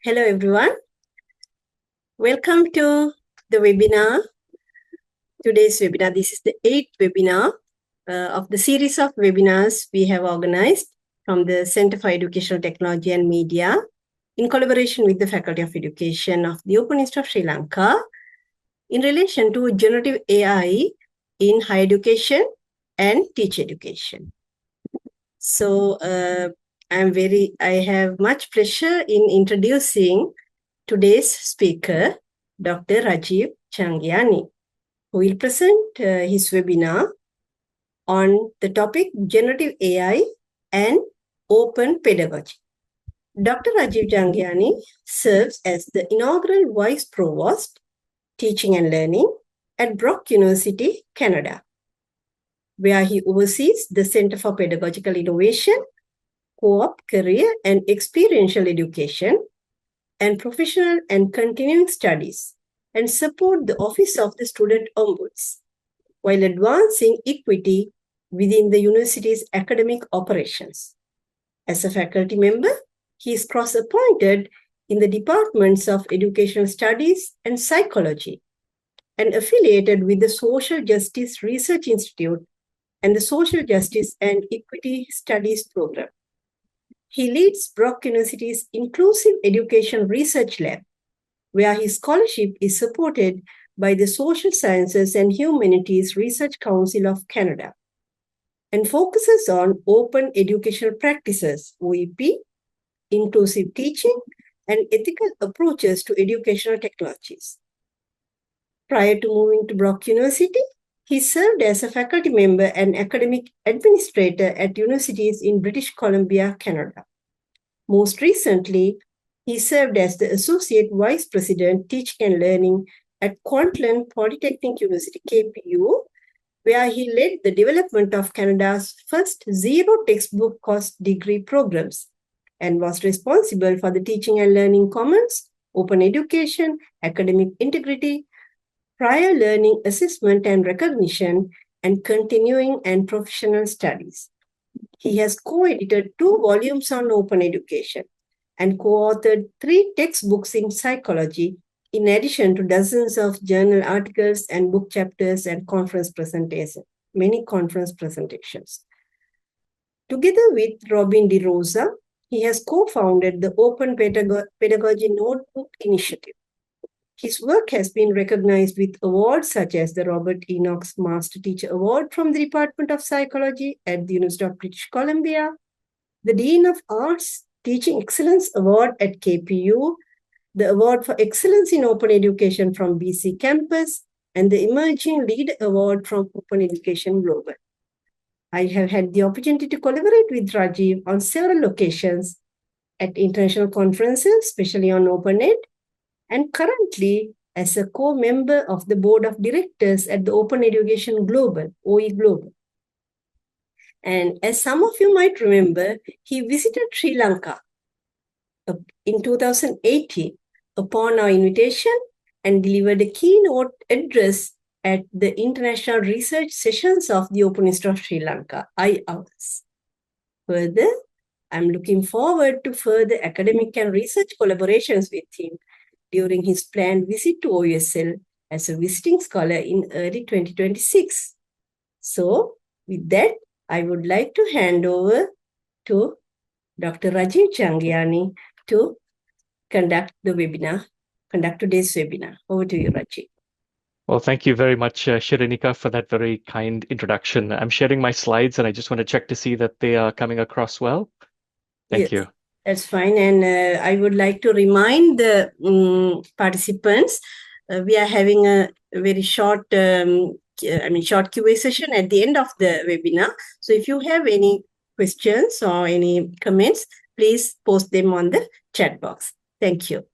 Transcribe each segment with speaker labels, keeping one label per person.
Speaker 1: Hello, everyone. Welcome to the webinar. Today's webinar, this is the 8th webinar of the series of webinars we have organized from the Center for Educational Technology and Media in collaboration with the Faculty of Education of the Open Institute of Sri Lanka in relation to generative AI in higher education and teacher education. So I have much pleasure in introducing today's speaker, Dr. Rajiv Changiani, who will present his webinar on the topic Generative AI and Open Pedagogy. Dr. Rajiv Changiani serves as the inaugural Vice Provost, Teaching and Learning at Brock University, Canada, where he oversees the Center for Pedagogical Innovation, Co-op, Career and Experiential Education, and Professional and Continuing Studies, and support the Office of the Student Ombuds, while advancing equity within the university's academic operations. As a faculty member, he is cross-appointed in the departments of Educational Studies and Psychology, and affiliated with the Social Justice Research Institute and the Social Justice and Equity Studies program. He leads Brock University's Inclusive Education Research Lab, where his scholarship is supported by the Social Sciences and Humanities Research Council of Canada, and focuses on open educational practices, OEP, inclusive teaching, and ethical approaches to educational technologies. Prior to moving to Brock University, he served as a faculty member and academic administrator at universities in British Columbia, Canada. Most recently, he served as the Associate Vice President, Teaching and Learning at Kwantlen Polytechnic University, KPU, where he led the development of Canada's first zero textbook cost degree programs and was responsible for the Teaching and Learning Commons, open education, academic integrity, prior learning assessment and recognition, and continuing and professional studies. He has co-edited 2 volumes on open education and co-authored 3 textbooks in psychology, in addition to dozens of journal articles and book chapters and many conference presentations. Together with Robin DeRosa, he has co-founded the Open Pedagogy Notebook Initiative. His work has been recognized with awards such as the Robert E. Knox Master Teacher Award from the Department of Psychology at the University of British Columbia, the Dean of Arts Teaching Excellence Award at KPU, the Award for Excellence in Open Education from BC Campus, and the Emerging Leader Award from Open Education Global. I have had the opportunity to collaborate with Rajiv on several occasions at international conferences, especially on OpenEd, and currently as a co-member of the Board of Directors at the Open Education Global, OE Global. And as some of you might remember, he visited Sri Lanka in 2018 upon our invitation and delivered a keynote address at the International Research Sessions of the Open Institute of Sri Lanka, IOS. Further, I'm looking forward to further academic and research collaborations with him during his planned visit to OUSL as a visiting scholar in early 2026. So, with that, I would like to hand over to Dr. Rajiv Changiani to conduct today's webinar. Over to you, Rajiv.
Speaker 2: Well, thank you very much, Shirinika, for that very kind introduction. I'm sharing my slides and I just want to check to see that they are coming across well. Thank you.
Speaker 1: That's fine. And I would like to remind the participants, we are having a very short QA session at the end of the webinar. So if you have any questions or any comments, please post them on the chat box. Thank you.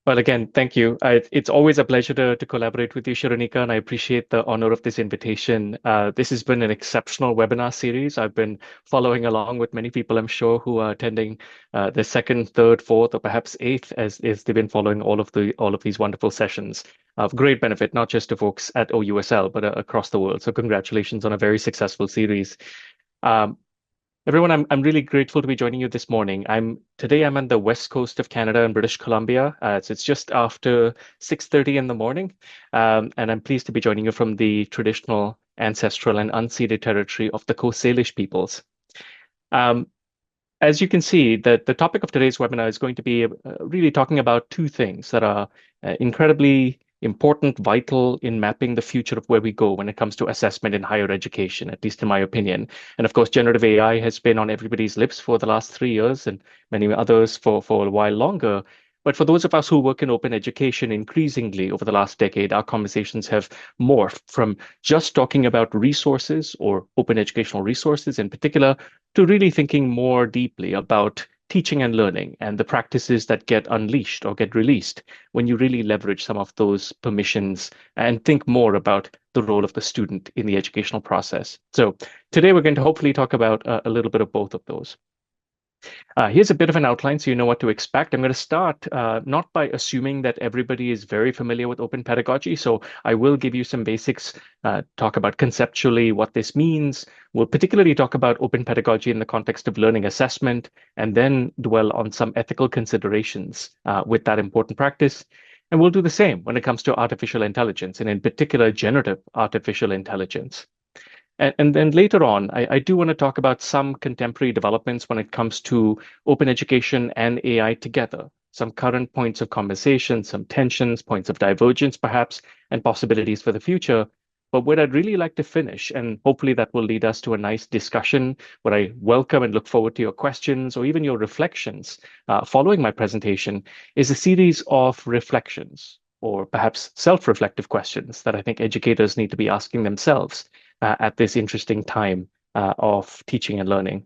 Speaker 2: Well, again, thank you. It's always a pleasure to collaborate with you, Shirinika, and I appreciate the honor of this invitation. This has been an exceptional webinar series. I've been following along with many people, I'm sure, who are attending the second, third, fourth, or perhaps eighth, as they've been following all of these wonderful sessions of great benefit, not just to folks at OUSL, but across the world. So congratulations on a very successful series. Everyone, I'm really grateful to be joining you this morning. I'm on the west coast of Canada in British Columbia. It's just after 6:30 in the morning, and I'm pleased to be joining you from the traditional, ancestral, and unceded territory of the Coast Salish peoples. Um, as you can see, the topic of today's webinar is going to be really talking about two things that are incredibly important, vital in mapping the future of where we go when it comes to assessment in higher education, at least in my opinion. And of course, generative AI has been on everybody's lips for the last 3 years and many others for a while longer. But for those of us who work in open education, increasingly over the last decade, our conversations have morphed from just talking about resources or open educational resources in particular to really thinking more deeply about teaching and learning and the practices that get unleashed or get released when you really leverage some of those permissions and think more about the role of the student in the educational process. So today we're going to hopefully talk about a little bit of both of those. Here's a bit of an outline so you know what to expect. I'm going to start not by assuming that everybody is very familiar with open pedagogy. So I will give you some basics, talk about conceptually what this means. We'll particularly talk about open pedagogy in the context of learning assessment, and then dwell on some ethical considerations with that important practice. And we'll do the same when it comes to artificial intelligence, and in particular, generative artificial intelligence. And then later on, I do want to talk about some contemporary developments when it comes to open education and AI together, some current points of conversation, some tensions, points of divergence, perhaps, and possibilities for the future. But what I'd really like to finish, and hopefully that will lead us to a nice discussion where I welcome and look forward to your questions or even your reflections following my presentation, is a series of reflections or perhaps self-reflective questions that I think educators need to be asking themselves at this interesting time of teaching and learning.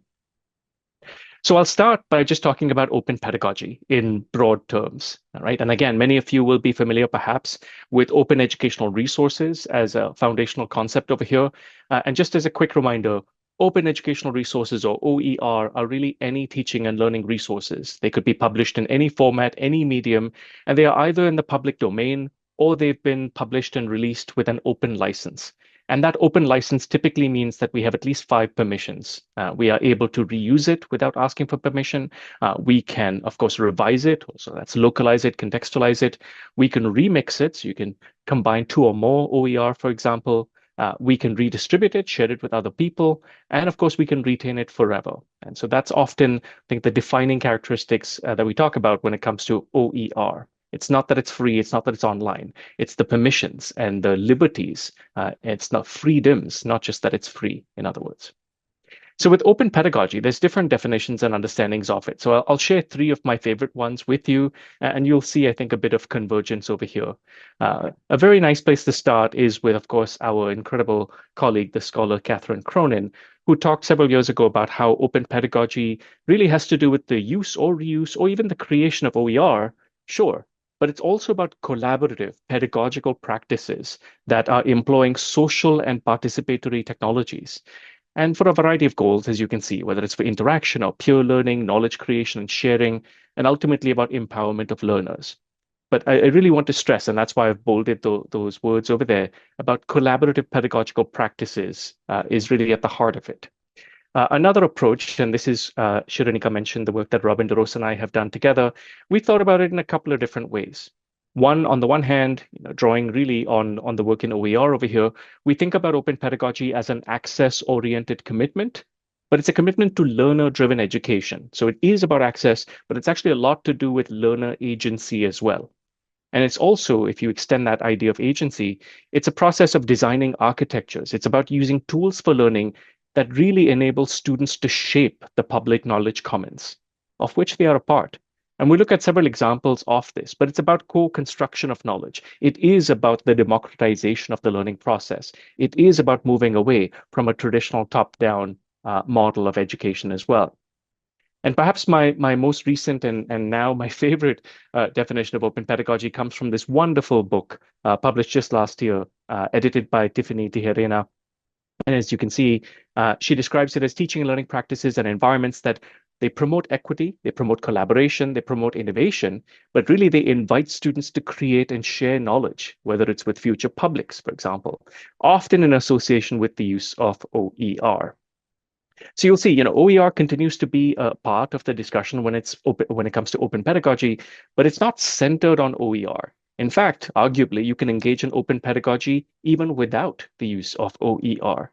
Speaker 2: So I'll start by just talking about open pedagogy in broad terms, all right? And again, many of you will be familiar perhaps with open educational resources as a foundational concept over here. And just as a quick reminder, open educational resources or OER are really any teaching and learning resources. They could be published in any format, any medium, and they are either in the public domain or they've been published and released with an open license. And that open license typically means that we have at least 5 permissions. We are able to reuse it without asking for permission. We can, of course, revise it. So that's localize it, contextualize it. We can remix it. So you can combine two or more OER, for example. We can redistribute it, share it with other people. And of course, we can retain it forever. And so that's often, I think, the defining characteristics that we talk about when it comes to OER. It's not that it's free, it's not that it's online. It's the permissions and the liberties. It's not freedoms, not just that it's free, in other words. So with open pedagogy, there's different definitions and understandings of it. So I'll share three of my favorite ones with you, and you'll see, I think, a bit of convergence over here. A very nice place to start is with, of course, our incredible colleague, the scholar Catherine Cronin, who talked several years ago about how open pedagogy really has to do with the use or reuse or even the creation of OER, sure, but it's also about collaborative pedagogical practices that are employing social and participatory technologies. And for a variety of goals, as you can see, whether it's for interaction or peer learning, knowledge creation and sharing, and ultimately about empowerment of learners. But I really want to stress, and that's why I've bolded those words over there, about collaborative pedagogical practices is really at the heart of it. Another approach, and this is, Shiranika mentioned the work that Robin DeRosa and I have done together, we thought about it in a couple of different ways. One, on the one hand, drawing really on the work in OER over here, we think about open pedagogy as an access-oriented commitment, but it's a commitment to learner-driven education. So it is about access, but it's actually a lot to do with learner agency as well. And it's also, if you extend that idea of agency, it's a process of designing architectures. It's about using tools for learning that really enable students to shape the public knowledge commons, of which they are a part. And we look at several examples of this, but it's about co-construction of knowledge. It is about the democratization of the learning process. It is about moving away from a traditional top-down model of education as well. And perhaps my most recent and now my favorite definition of open pedagogy comes from this wonderful book published just last year, edited by Tiffany Tijerena. And as you can see, she describes it as teaching and learning practices and environments that they promote equity, they promote collaboration, they promote innovation, but really they invite students to create and share knowledge, whether it's with future publics, for example, often in association with the use of OER. So you'll see, OER continues to be a part of the discussion when it comes to open pedagogy, but it's not centered on OER. In fact, arguably, you can engage in open pedagogy even without the use of OER.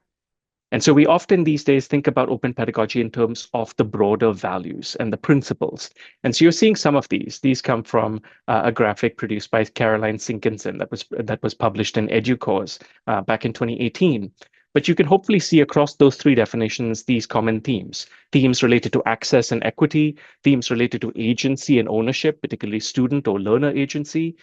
Speaker 2: And so we often these days think about open pedagogy in terms of the broader values and the principles. And so you're seeing some of these. These come from a graphic produced by Caroline Sinkinson that was published in EduCause back in 2018. But you can hopefully see across those three definitions these common themes: themes related to access and equity, themes related to agency and ownership, particularly student or learner agency,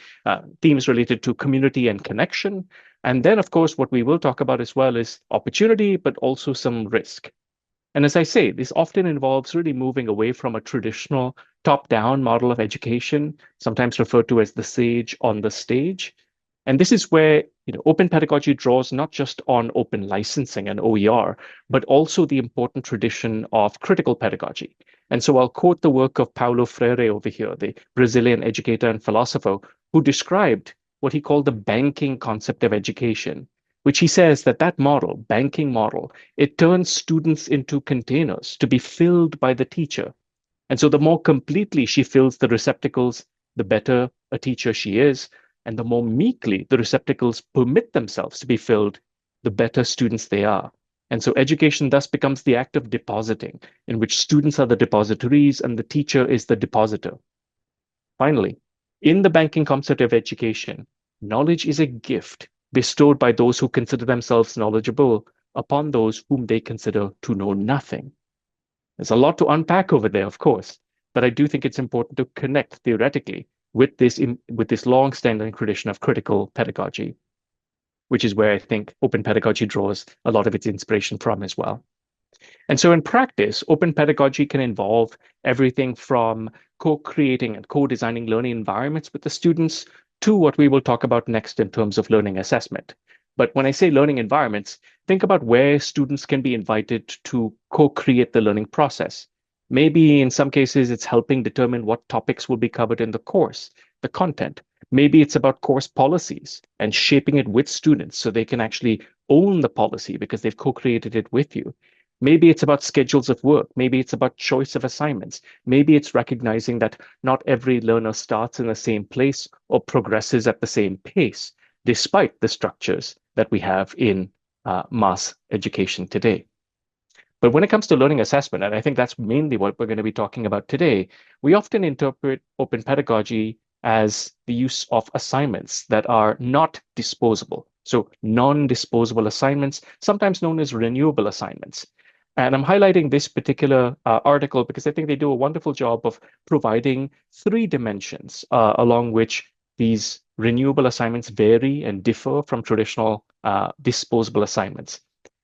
Speaker 2: themes related to community and connection, and then, of course, what we will talk about as well is opportunity, but also some risk. And as I say, this often involves really moving away from a traditional top-down model of education, sometimes referred to as the sage on the stage. And this is where open pedagogy draws not just on open licensing and OER, but also the important tradition of critical pedagogy. And so I'll quote the work of Paulo Freire over here, the Brazilian educator and philosopher, who described what he called the banking concept of education, which he says that model, banking model, it turns students into containers to be filled by the teacher. And so the more completely she fills the receptacles, the better a teacher she is. And the more meekly the receptacles permit themselves to be filled, the better students they are. And so education thus becomes the act of depositing, in which students are the depositories and the teacher is the depositor. Finally, in the banking concept of education, knowledge is a gift bestowed by those who consider themselves knowledgeable upon those whom they consider to know nothing. There's a lot to unpack over there, of course, but I do think it's important to connect theoretically with this long-standing tradition of critical pedagogy, which is where I think open pedagogy draws a lot of its inspiration from as well. And so in practice, open pedagogy can involve everything from co-creating and co-designing learning environments with the students to what we will talk about next in terms of learning assessment. But when I say learning environments, think about where students can be invited to co-create the learning process. Maybe in some cases, it's helping determine what topics will be covered in the course, the content. Maybe it's about course policies and shaping it with students so they can actually own the policy because they've co-created it with you. Maybe it's about schedules of work. Maybe it's about choice of assignments. Maybe it's recognizing that not every learner starts in the same place or progresses at the same pace, despite the structures that we have in mass education today. But when it comes to learning assessment, and I think that's mainly what we're going to be talking about today, we often interpret open pedagogy as the use of assignments that are not disposable. So non-disposable assignments, sometimes known as renewable assignments. And I'm highlighting this particular article because I think they do a wonderful job of providing three dimensions along which these renewable assignments vary and differ from traditional disposable assignments.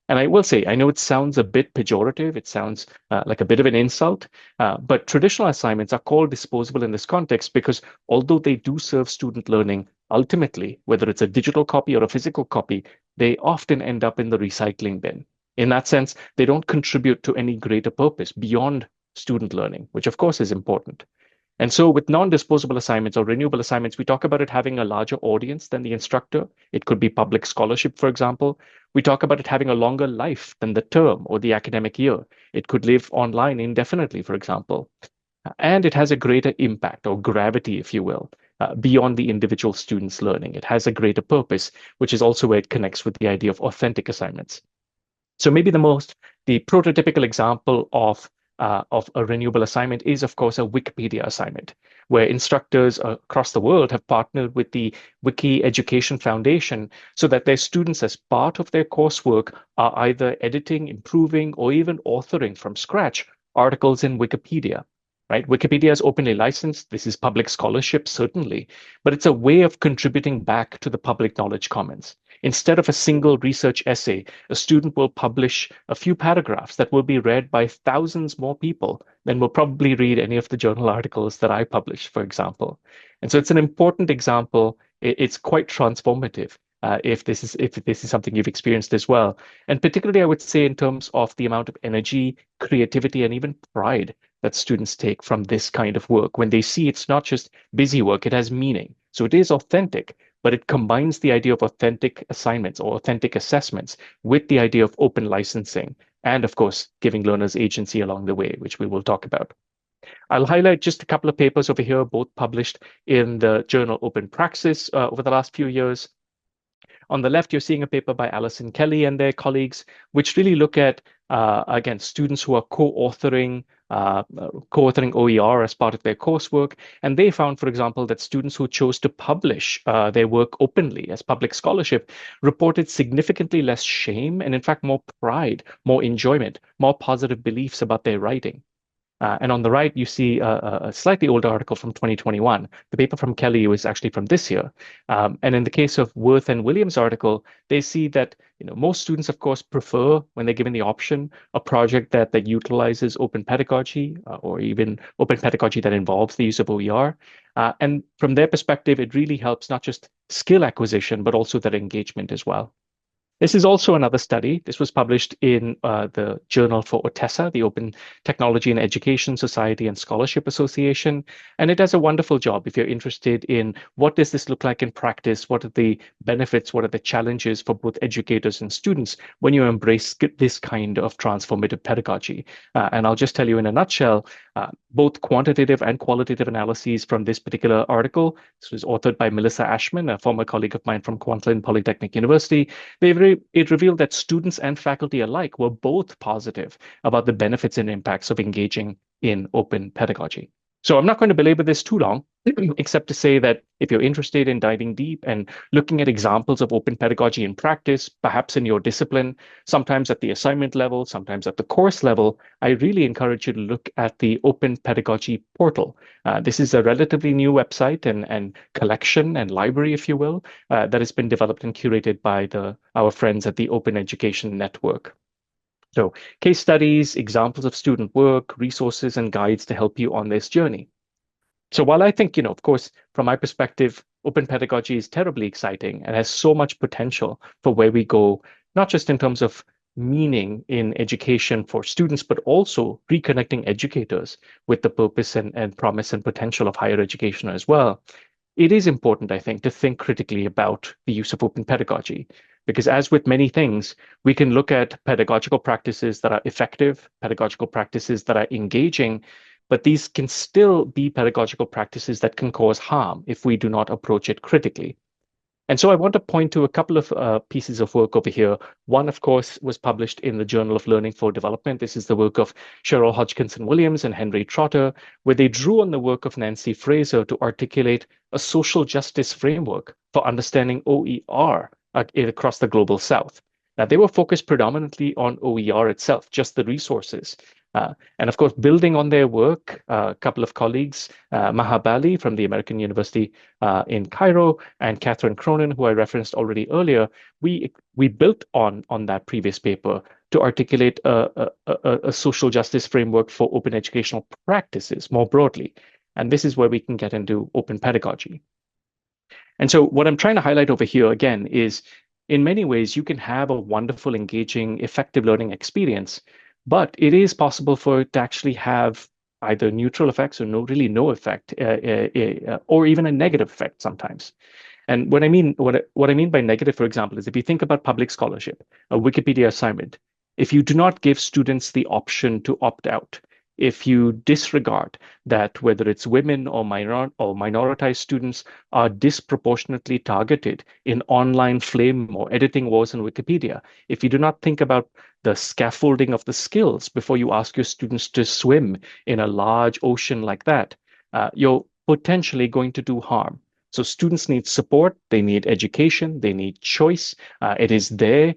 Speaker 2: And I will say, I know it sounds a bit pejorative, it sounds like a bit of an insult, but traditional assignments are called disposable in this context because although they do serve student learning, ultimately, whether it's a digital copy or a physical copy, they often end up in the recycling bin. In that sense, they don't contribute to any greater purpose beyond student learning, which of course is important. And so with non-disposable assignments or renewable assignments, we talk about it having a larger audience than the instructor. It could be public scholarship, for example. We talk about it having a longer life than the term or the academic year. It could live online indefinitely, for example. And it has a greater impact or gravity, if you will, beyond the individual student's learning. It has a greater purpose, which is also where it connects with the idea of authentic assignments. So maybe the prototypical example of a renewable assignment is, of course, a Wikipedia assignment, where instructors across the world have partnered with the Wiki Education Foundation so that their students, as part of their coursework, are either editing, improving, or even authoring from scratch articles in Wikipedia. Right? Wikipedia is openly licensed. This is public scholarship, certainly, but it's a way of contributing back to the public knowledge commons. Instead of a single research essay, a student will publish a few paragraphs that will be read by thousands more people than will probably read any of the journal articles that I publish, for example. And so it's an important example. It's quite transformative. If this is something you've experienced as well. And particularly, I would say in terms of the amount of energy, creativity, and even pride that students take from this kind of work. When they see it's not just busy work, it has meaning. So it is authentic, but it combines the idea of authentic assignments or authentic assessments with the idea of open licensing and of course, giving learners agency along the way, which we will talk about. I'll highlight just a couple of papers over here, both published in the journal Open Praxis over the last few years. On the left, you're seeing a paper by Alison Kelly and their colleagues, which really look at, again, students who are co-authoring OER as part of their coursework. And they found, for example, that students who chose to publish their work openly as public scholarship reported significantly less shame and, in fact, more pride, more enjoyment, more positive beliefs about their writing. And on the right, you see a slightly older article from 2021. The paper from Kelly was actually from this year. And in the case of Worth and Williams' article, they see that most students, of course, prefer, when they're given the option, a project that utilizes open pedagogy or even open pedagogy that involves the use of OER. And from their perspective, it really helps not just skill acquisition, but also that engagement as well. This is also another study. This was published in the Journal for OTESA, the Open Technology and Education Society and Scholarship Association. And it does a wonderful job if you're interested in what does this look like in practice, what are the benefits, what are the challenges for both educators and students when you embrace this kind of transformative pedagogy. And I'll just tell you in a nutshell, both quantitative and qualitative analyses from this particular article. This was authored by Melissa Ashman, a former colleague of mine from Kwantlen Polytechnic University. It revealed that students and faculty alike were both positive about the benefits and impacts of engaging in open pedagogy. So I'm not going to belabor this too long, except to say that if you're interested in diving deep and looking at examples of open pedagogy in practice, perhaps in your discipline, sometimes at the assignment level, sometimes at the course level, I really encourage you to look at the Open Pedagogy portal. This is a relatively new website and collection and library, if you will, that has been developed and curated by our friends at the Open Education Network. So case studies, examples of student work, resources, and guides to help you on this journey. So while I think, of course, from my perspective, open pedagogy is terribly exciting and has so much potential for where we go, not just in terms of meaning in education for students, but also reconnecting educators with the purpose and promise and potential of higher education as well. It is important, I think, to think critically about the use of open pedagogy, because as with many things, we can look at pedagogical practices that are effective, pedagogical practices that are engaging, but these can still be pedagogical practices that can cause harm if we do not approach it critically. And so I want to point to a couple of pieces of work over here. One, of course, was published in the Journal of Learning for Development. This is the work of Cheryl Hodgkinson Williams and Henry Trotter, where they drew on the work of Nancy Fraser to articulate a social justice framework for understanding OER across the global South. Now, they were focused predominantly on OER itself, just the resources. And of course, building on their work, a couple of colleagues, Maha Bali from the American University in Cairo and Catherine Cronin, who I referenced already earlier, we built on that previous paper to articulate a social justice framework for open educational practices more broadly. And this is where we can get into open pedagogy. And so what I'm trying to highlight over here again is, in many ways, you can have a wonderful, engaging, effective learning experience, but it is possible for it to actually have either neutral effects or no effect, or even a negative effect sometimes. And what I mean by negative, for example, is if you think about public scholarship, a Wikipedia assignment, if you do not give students the option to opt out, if you disregard that whether it's women or minoritized students are disproportionately targeted in online flame or editing wars in Wikipedia, if you do not think about the scaffolding of the skills before you ask your students to swim in a large ocean like that, you're potentially going to do harm. So students need support, they need education, they need choice. It is their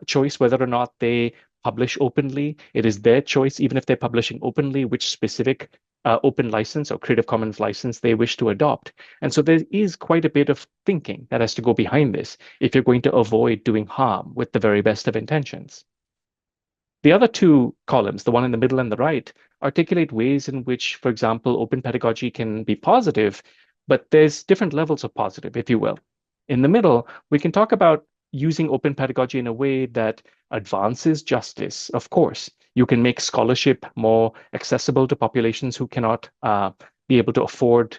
Speaker 2: choice whether or not they publish openly. It is their choice, even if they're publishing openly, which specific open license or Creative Commons license they wish to adopt. And so there is quite a bit of thinking that has to go behind this if you're going to avoid doing harm with the very best of intentions. The other two columns, the one in the middle and the right, articulate ways in which, for example, open pedagogy can be positive, but there's different levels of positive, if you will. In the middle, we can talk about using open pedagogy in a way that advances justice. Of course, you can make scholarship more accessible to populations who cannot be able to afford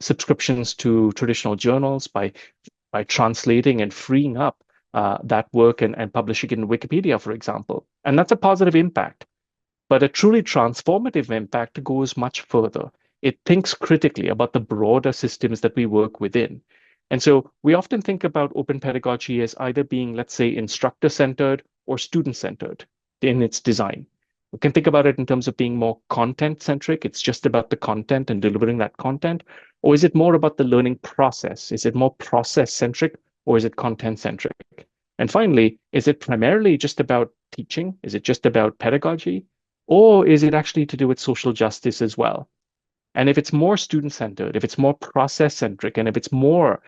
Speaker 2: subscriptions to traditional journals by translating and freeing up that work and publishing it in Wikipedia, for example. And that's a positive impact. But a truly transformative impact goes much further. It thinks critically about the broader systems that we work within. And so we often think about open pedagogy as either being, let's say, instructor centered or student centered in its design. We can think about it in terms of being more content centric. It's just about the content and delivering that content. Or is it more about the learning process? Is it more process centric or is it content centric? And finally, is it primarily just about teaching? Is it just about pedagogy? Or is it actually to do with social justice as well? And if it's more student centered, if it's more process centric, and if it's more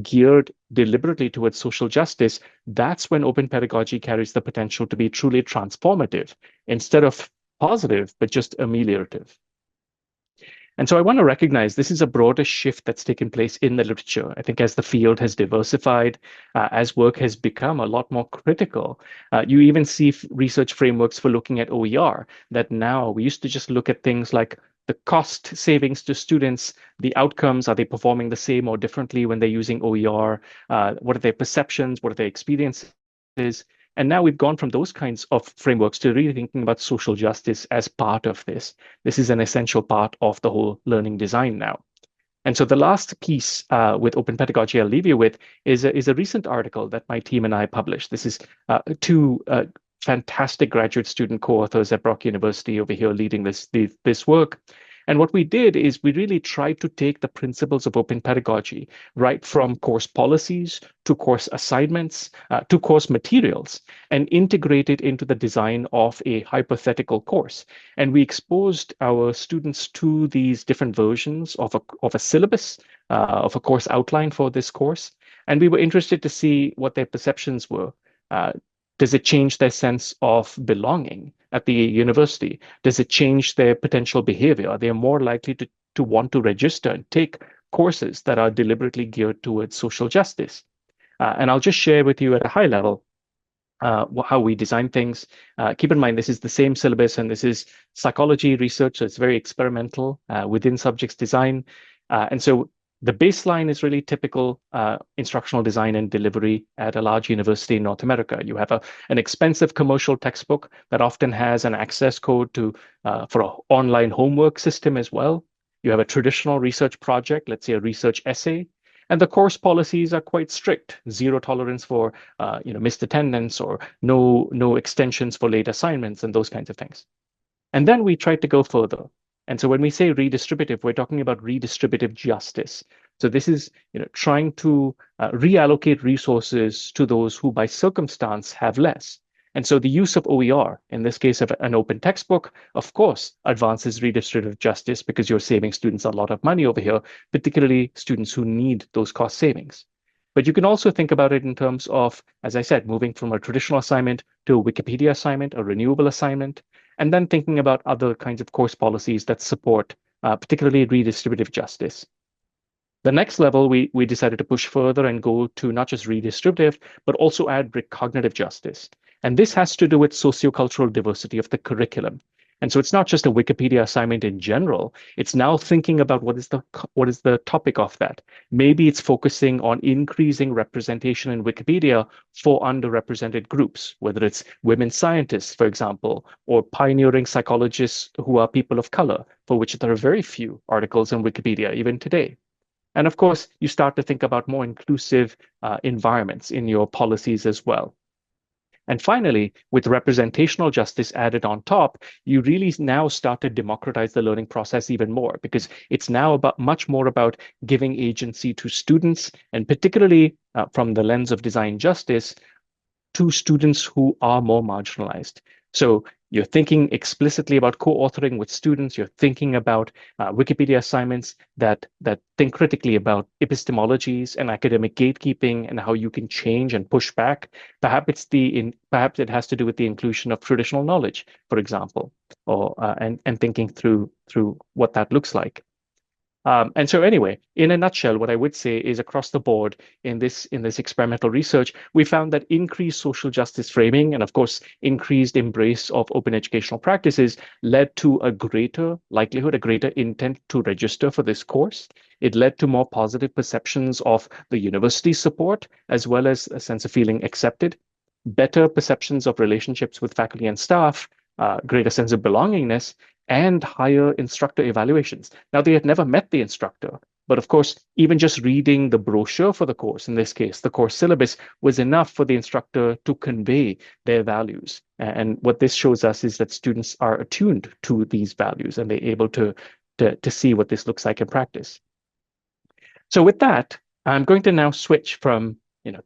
Speaker 2: geared deliberately towards social justice, that's when open pedagogy carries the potential to be truly transformative instead of positive, but just ameliorative. And so I want to recognize this is a broader shift that's taken place in the literature. I think as the field has diversified, as work has become a lot more critical, you even see research frameworks for looking at OER that now we used to just look at things like the cost savings to students, the outcomes, are they performing the same or differently when they're using OER? What are their perceptions? What are their experiences? And now we've gone from those kinds of frameworks to really thinking about social justice as part of this. This is an essential part of the whole learning design now. And so the last piece with open pedagogy I'll leave you with is a recent article that my team and I published. This is two fantastic graduate student co-authors at Brock University over here leading this work. And what we did is we really tried to take the principles of open pedagogy, right from course policies to course assignments to course materials, and integrate it into the design of a hypothetical course. And we exposed our students to these different versions of a syllabus, of a course outline for this course. And we were interested to see what their perceptions were. Does it change their sense of belonging at the university? Does it change their potential behavior? Are they more likely to want to register and take courses that are deliberately geared towards social justice? And I'll just share with you at a high level how we design things. Keep in mind, this is the same syllabus and this is psychology research, so it's very experimental within subjects design. And so the baseline is really typical instructional design and delivery at a large university in North America. You have an expensive commercial textbook that often has an access code for an online homework system as well. You have a traditional research project, let's say a research essay, and the course policies are quite strict. Zero tolerance for missed attendance or no extensions for late assignments and those kinds of things. And then we tried to go further. And so when we say redistributive, we're talking about redistributive justice. So this is trying to reallocate resources to those who by circumstance have less. And so the use of OER, in this case of an open textbook, of course, advances redistributive justice because you're saving students a lot of money over here, particularly students who need those cost savings. But you can also think about it in terms of, as I said, moving from a traditional assignment to a Wikipedia assignment, a renewable assignment, and then thinking about other kinds of course policies that support particularly redistributive justice. The next level, we decided to push further and go to not just redistributive, but also add recognitive justice. And this has to do with sociocultural diversity of the curriculum. And so it's not just a Wikipedia assignment in general. It's now thinking about what is the topic of that. Maybe it's focusing on increasing representation in Wikipedia for underrepresented groups, whether it's women scientists, for example, or pioneering psychologists who are people of color, for which there are very few articles in Wikipedia even today. And of course, you start to think about more inclusive environments in your policies as well. And finally, with representational justice added on top, you really now start to democratize the learning process even more because it's now much more about giving agency to students, and particularly from the lens of design justice, to students who are more marginalized. So you're thinking explicitly about co-authoring with students. You're thinking about Wikipedia assignments that think critically about epistemologies and academic gatekeeping and how you can change and push back. Perhaps it has to do with the inclusion of traditional knowledge, for example, or and thinking through what that looks like. And so anyway, in a nutshell, what I would say is across the board in this experimental research, we found that increased social justice framing and of course increased embrace of open educational practices led to a greater likelihood, a greater intent to register for this course. It led to more positive perceptions of the university support, as well as a sense of feeling accepted, better perceptions of relationships with faculty and staff, greater sense of belongingness, and higher instructor evaluations. Now, they had never met the instructor, but of course, even just reading the brochure for the course, in this case, the course syllabus, was enough for the instructor to convey their values. And what this shows us is that students are attuned to these values and they're able to see what this looks like in practice. So with that, I'm going to now switch from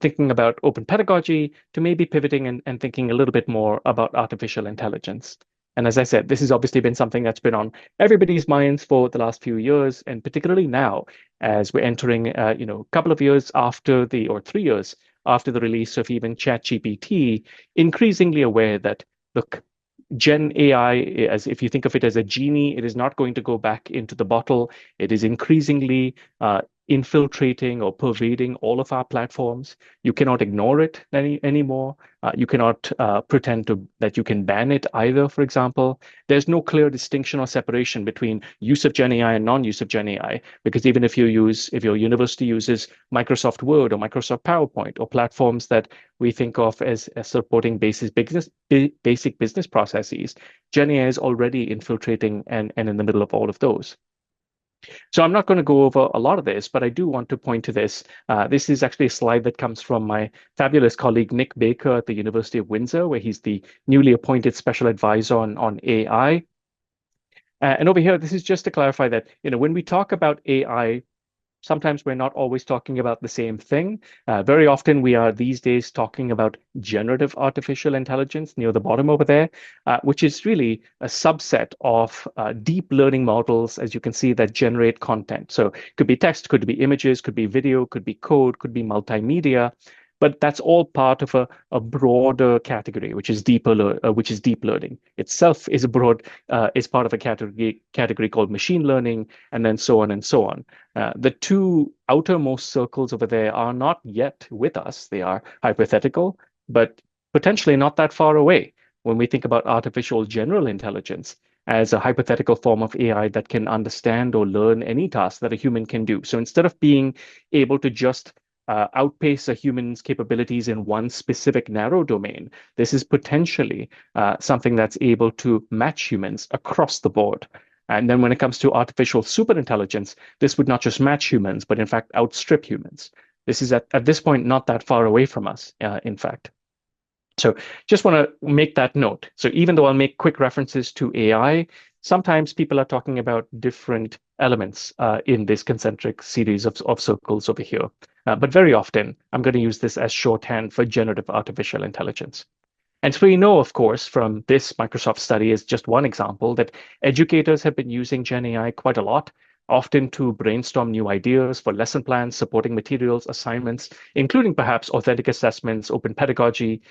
Speaker 2: thinking about open pedagogy to maybe pivoting and thinking a little bit more about artificial intelligence. And as I said, this has obviously been something that's been on everybody's minds for the last few years, and particularly now, as we're entering, a couple of years after or 3 years after the release of even ChatGPT, increasingly aware that, look, Gen AI, as if you think of it as a genie, it is not going to go back into the bottle. It is increasingly infiltrating or pervading all of our platforms. You cannot ignore it anymore. You cannot pretend that you can ban it either, for example. There's no clear distinction or separation between use of Gen AI and non-use of Gen AI, because even if your university uses Microsoft Word or Microsoft PowerPoint or platforms that we think of as supporting basic business processes, Gen AI is already infiltrating and in the middle of all of those. So I'm not going to go over a lot of this, but I do want to point to this. This is actually a slide that comes from my fabulous colleague, Nick Baker at the University of Windsor, where he's the newly appointed special advisor on AI. And over here, this is just to clarify that, when we talk about AI, sometimes we're not always talking about the same thing. Very often we are these days talking about generative artificial intelligence near the bottom over there, which is really a subset of deep learning models, as you can see, that generate content. So it could be text, could be images, could be video, could be code, could be multimedia. But that's all part of a broader category, which is deep learning. Itself is part of a category called machine learning, and then so on and so on. The two outermost circles over there are not yet with us. They are hypothetical, but potentially not that far away when we think about artificial general intelligence as a hypothetical form of AI that can understand or learn any task that a human can do. So instead of being able to just outpace a human's capabilities in one specific narrow domain, this is potentially something that's able to match humans across the board. And then when it comes to artificial superintelligence, this would not just match humans, but in fact outstrip humans. This is at this point not that far away from us, in fact. So just want to make that note. So even though I'll make quick references to AI, sometimes people are talking about different elements in this concentric series of circles over here. But very often, I'm going to use this as shorthand for generative artificial intelligence. And so we know, of course, from this Microsoft study as just one example, that educators have been using Gen AI quite a lot, often to brainstorm new ideas for lesson plans, supporting materials, assignments, including perhaps authentic assessments, open pedagogy.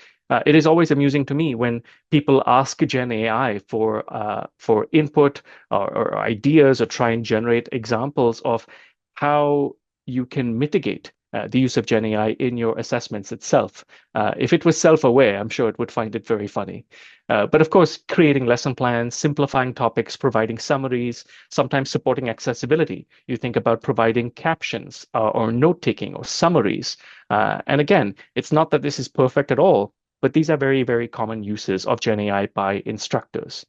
Speaker 2: It is always amusing to me when people ask Gen AI for input or ideas or try and generate examples of how you can mitigate the use of Gen AI in your assessments itself. If it was self-aware, I'm sure it would find it very funny. But of course, creating lesson plans, simplifying topics, providing summaries, sometimes supporting accessibility. You think about providing captions or note-taking or summaries. And again, it's not that this is perfect at all, but these are very, very common uses of Gen AI by instructors.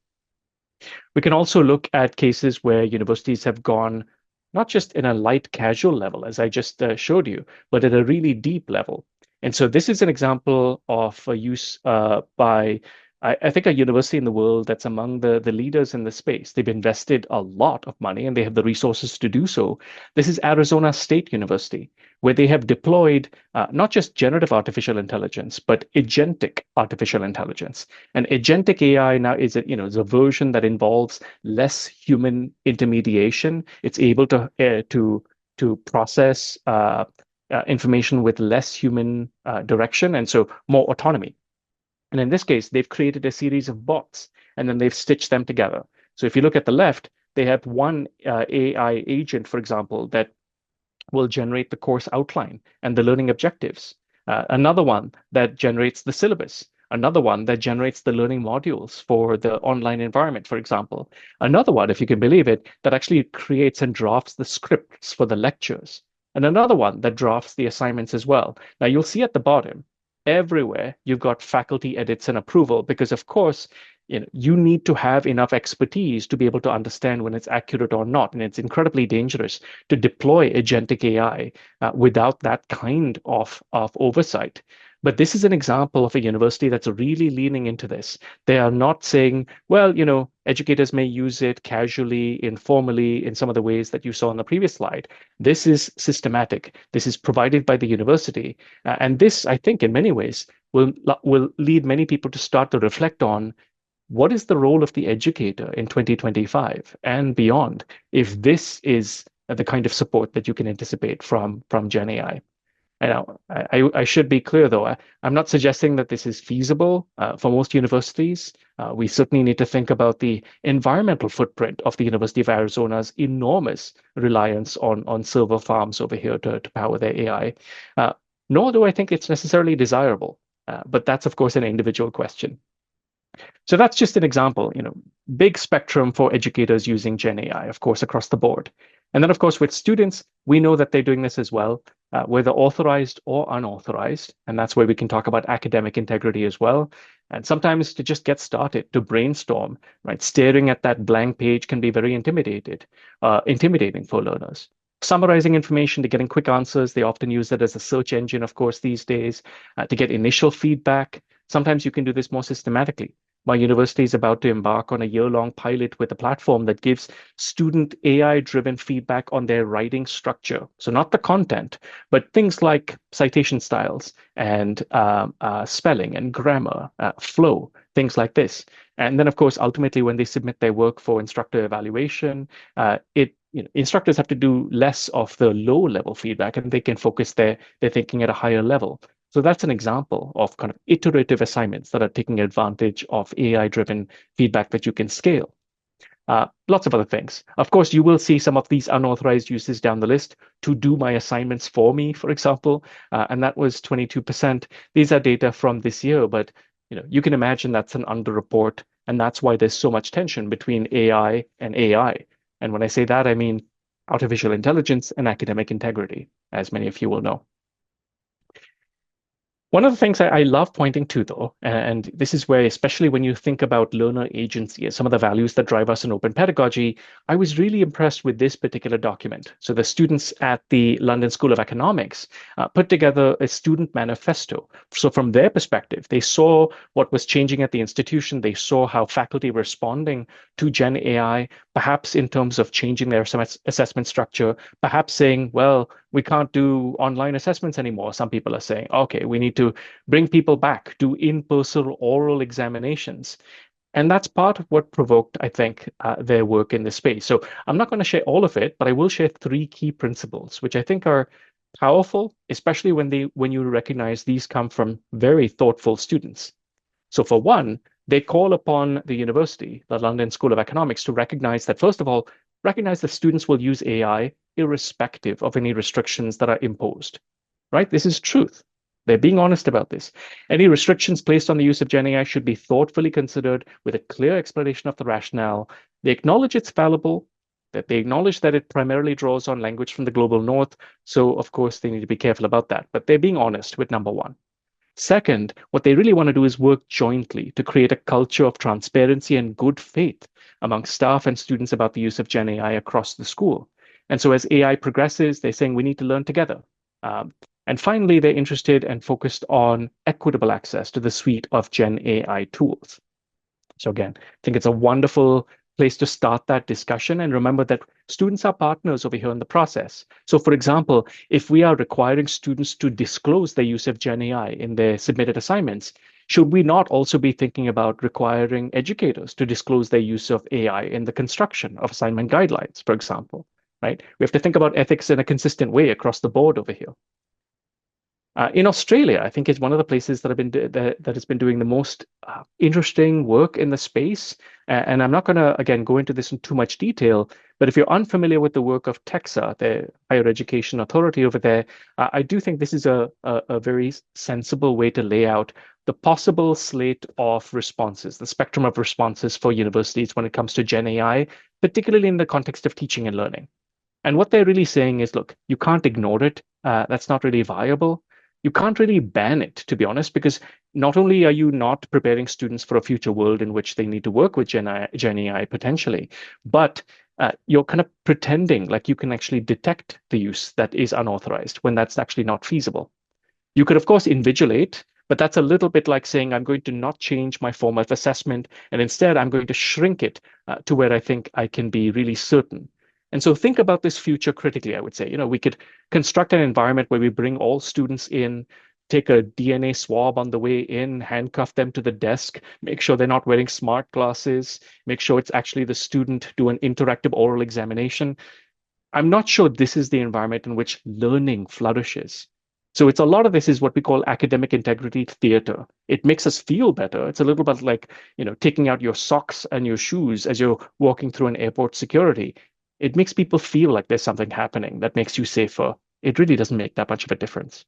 Speaker 2: We can also look at cases where universities have gone not just in a light casual level, as I just showed you, but at a really deep level. And so this is an example of a use by, I think, a university in the world that's among the leaders in the space. They've invested a lot of money and they have the resources to do so. This is Arizona State University, where they have deployed not just generative artificial intelligence, but agentic artificial intelligence. And agentic AI now is is a version that involves less human intermediation. It's able to process information with less human direction, and so more autonomy. And in this case, they've created a series of bots and then they've stitched them together. So if you look at the left, They have one AI agent, for example, that will generate the course outline and the learning objectives. Another one that generates the syllabus. Another one that generates the learning modules for the online environment, for example. Another one, if you can believe it, that actually creates and drafts the scripts for the lectures. And another one that drafts the assignments as well. Now, you'll see at the bottom, everywhere you've got faculty edits and approval, because of course, you need to have enough expertise to be able to understand when it's accurate or not. And it's incredibly dangerous to deploy agentic AI without that kind of oversight. But this is an example of a university that's really leaning into this. They are not saying, well, educators may use it casually, informally, in some of the ways that you saw on the previous slide. This is systematic. This is provided by the university. And this, I think, in many ways, will lead many people to start to reflect on what is the role of the educator in 2025 and beyond if this is the kind of support that you can anticipate from Gen AI. Now, I should be clear though, I'm not suggesting that this is feasible for most universities. We certainly need to think about the environmental footprint of the University of Arizona's enormous reliance on server farms over here to power their AI. Nor do I think it's necessarily desirable, but that's of course an individual question. So that's just an example, big spectrum for educators using Gen AI, of course, across the board. And then, of course, with students, we know that they're doing this as well, whether authorized or unauthorized. And that's where we can talk about academic integrity as well. And sometimes to just get started, to brainstorm, right? Staring at that blank page can be very intimidating for learners. Summarizing information to getting quick answers. They often use it as a search engine, of course, these days, to get initial feedback. Sometimes you can do this more systematically. My university is about to embark on a year-long pilot with a platform that gives student AI-driven feedback on their writing structure. So not the content, but things like citation styles and spelling and grammar, flow, things like this. And then, of course, ultimately, when they submit their work for instructor evaluation, instructors have to do less of the low-level feedback, and they can focus their thinking at a higher level. So that's an example of kind of iterative assignments that are taking advantage of AI-driven feedback that you can scale. Lots of other things. Of course, you will see some of these unauthorized uses down the list to do my assignments for me, for example, and that was 22%. These are data from this year, but you can imagine that's an underreport, and that's why there's so much tension between AI and AI. And when I say that, I mean artificial intelligence and academic integrity, as many of you will know. One of the things I love pointing to, though, and this is where, especially when you think about learner agency and some of the values that drive us in open pedagogy, I was really impressed with this particular document. So the students at the London School of Economics put together a student manifesto. So from their perspective, they saw what was changing at the institution. They saw how faculty were responding to Gen AI, perhaps in terms of changing their assessment structure, perhaps saying, well, we can't do online assessments anymore. Some people are saying, okay, we need to bring people back to in-person oral examinations. And that's part of what provoked, I think, their work in this space. So I'm not going to share all of it, but I will share three key principles, which I think are powerful, especially when you recognize these come from very thoughtful students. So for one, they call upon the university, the London School of Economics, to recognize that, first of all, recognize that students will use AI irrespective of any restrictions that are imposed, right? This is truth. They're being honest about this. Any restrictions placed on the use of Gen AI should be thoughtfully considered with a clear explanation of the rationale. They acknowledge it's fallible, that they acknowledge that it primarily draws on language from the global north. So, of course, they need to be careful about that. But they're being honest with number one. Second, what they really want to do is work jointly to create a culture of transparency and good faith among staff and students about the use of Gen AI across the school. And so as AI progresses, they're saying we need to learn together. And finally, they're interested and focused on equitable access to the suite of Gen AI tools. So again, I think it's a wonderful place to start that discussion. And remember that students are partners over here in the process. So for example, if we are requiring students to disclose their use of Gen AI in their submitted assignments, should we not also be thinking about requiring educators to disclose their use of AI in the construction of assignment guidelines, for example, right? We have to think about ethics in a consistent way across the board over here. In Australia, I think it's one of the places that that has been doing the most interesting work in the space. And I'm not going to again go into this in too much detail, but if you're unfamiliar with the work of TEXA, the higher education authority over there, I do think this is a very sensible way to lay out the possible slate of responses, the spectrum of responses for universities when it comes to Gen AI, particularly in the context of teaching and learning. And what they're really saying is, look, you can't ignore it. That's not really viable. You can't really ban it, to be honest, because not only are you not preparing students for a future world in which they need to work with Gen AI potentially, but you're kind of pretending like you can actually detect the use that is unauthorized when that's actually not feasible. You could, of course, invigilate, but that's a little bit like saying, I'm going to not change my form of assessment, and instead I'm going to shrink it to where I think I can be really certain. And so think about this future critically, I would say. We could construct an environment where we bring all students in, take a DNA swab on the way in, handcuff them to the desk, make sure they're not wearing smart glasses, make sure it's actually the student, do an interactive oral examination. I'm not sure this is the environment in which learning flourishes. So it's a lot of this is what we call academic integrity theater. It makes us feel better. It's a little bit like, taking out your socks and your shoes as you're walking through an airport security. It makes people feel like there's something happening that makes you safer. It really doesn't make that much of a difference.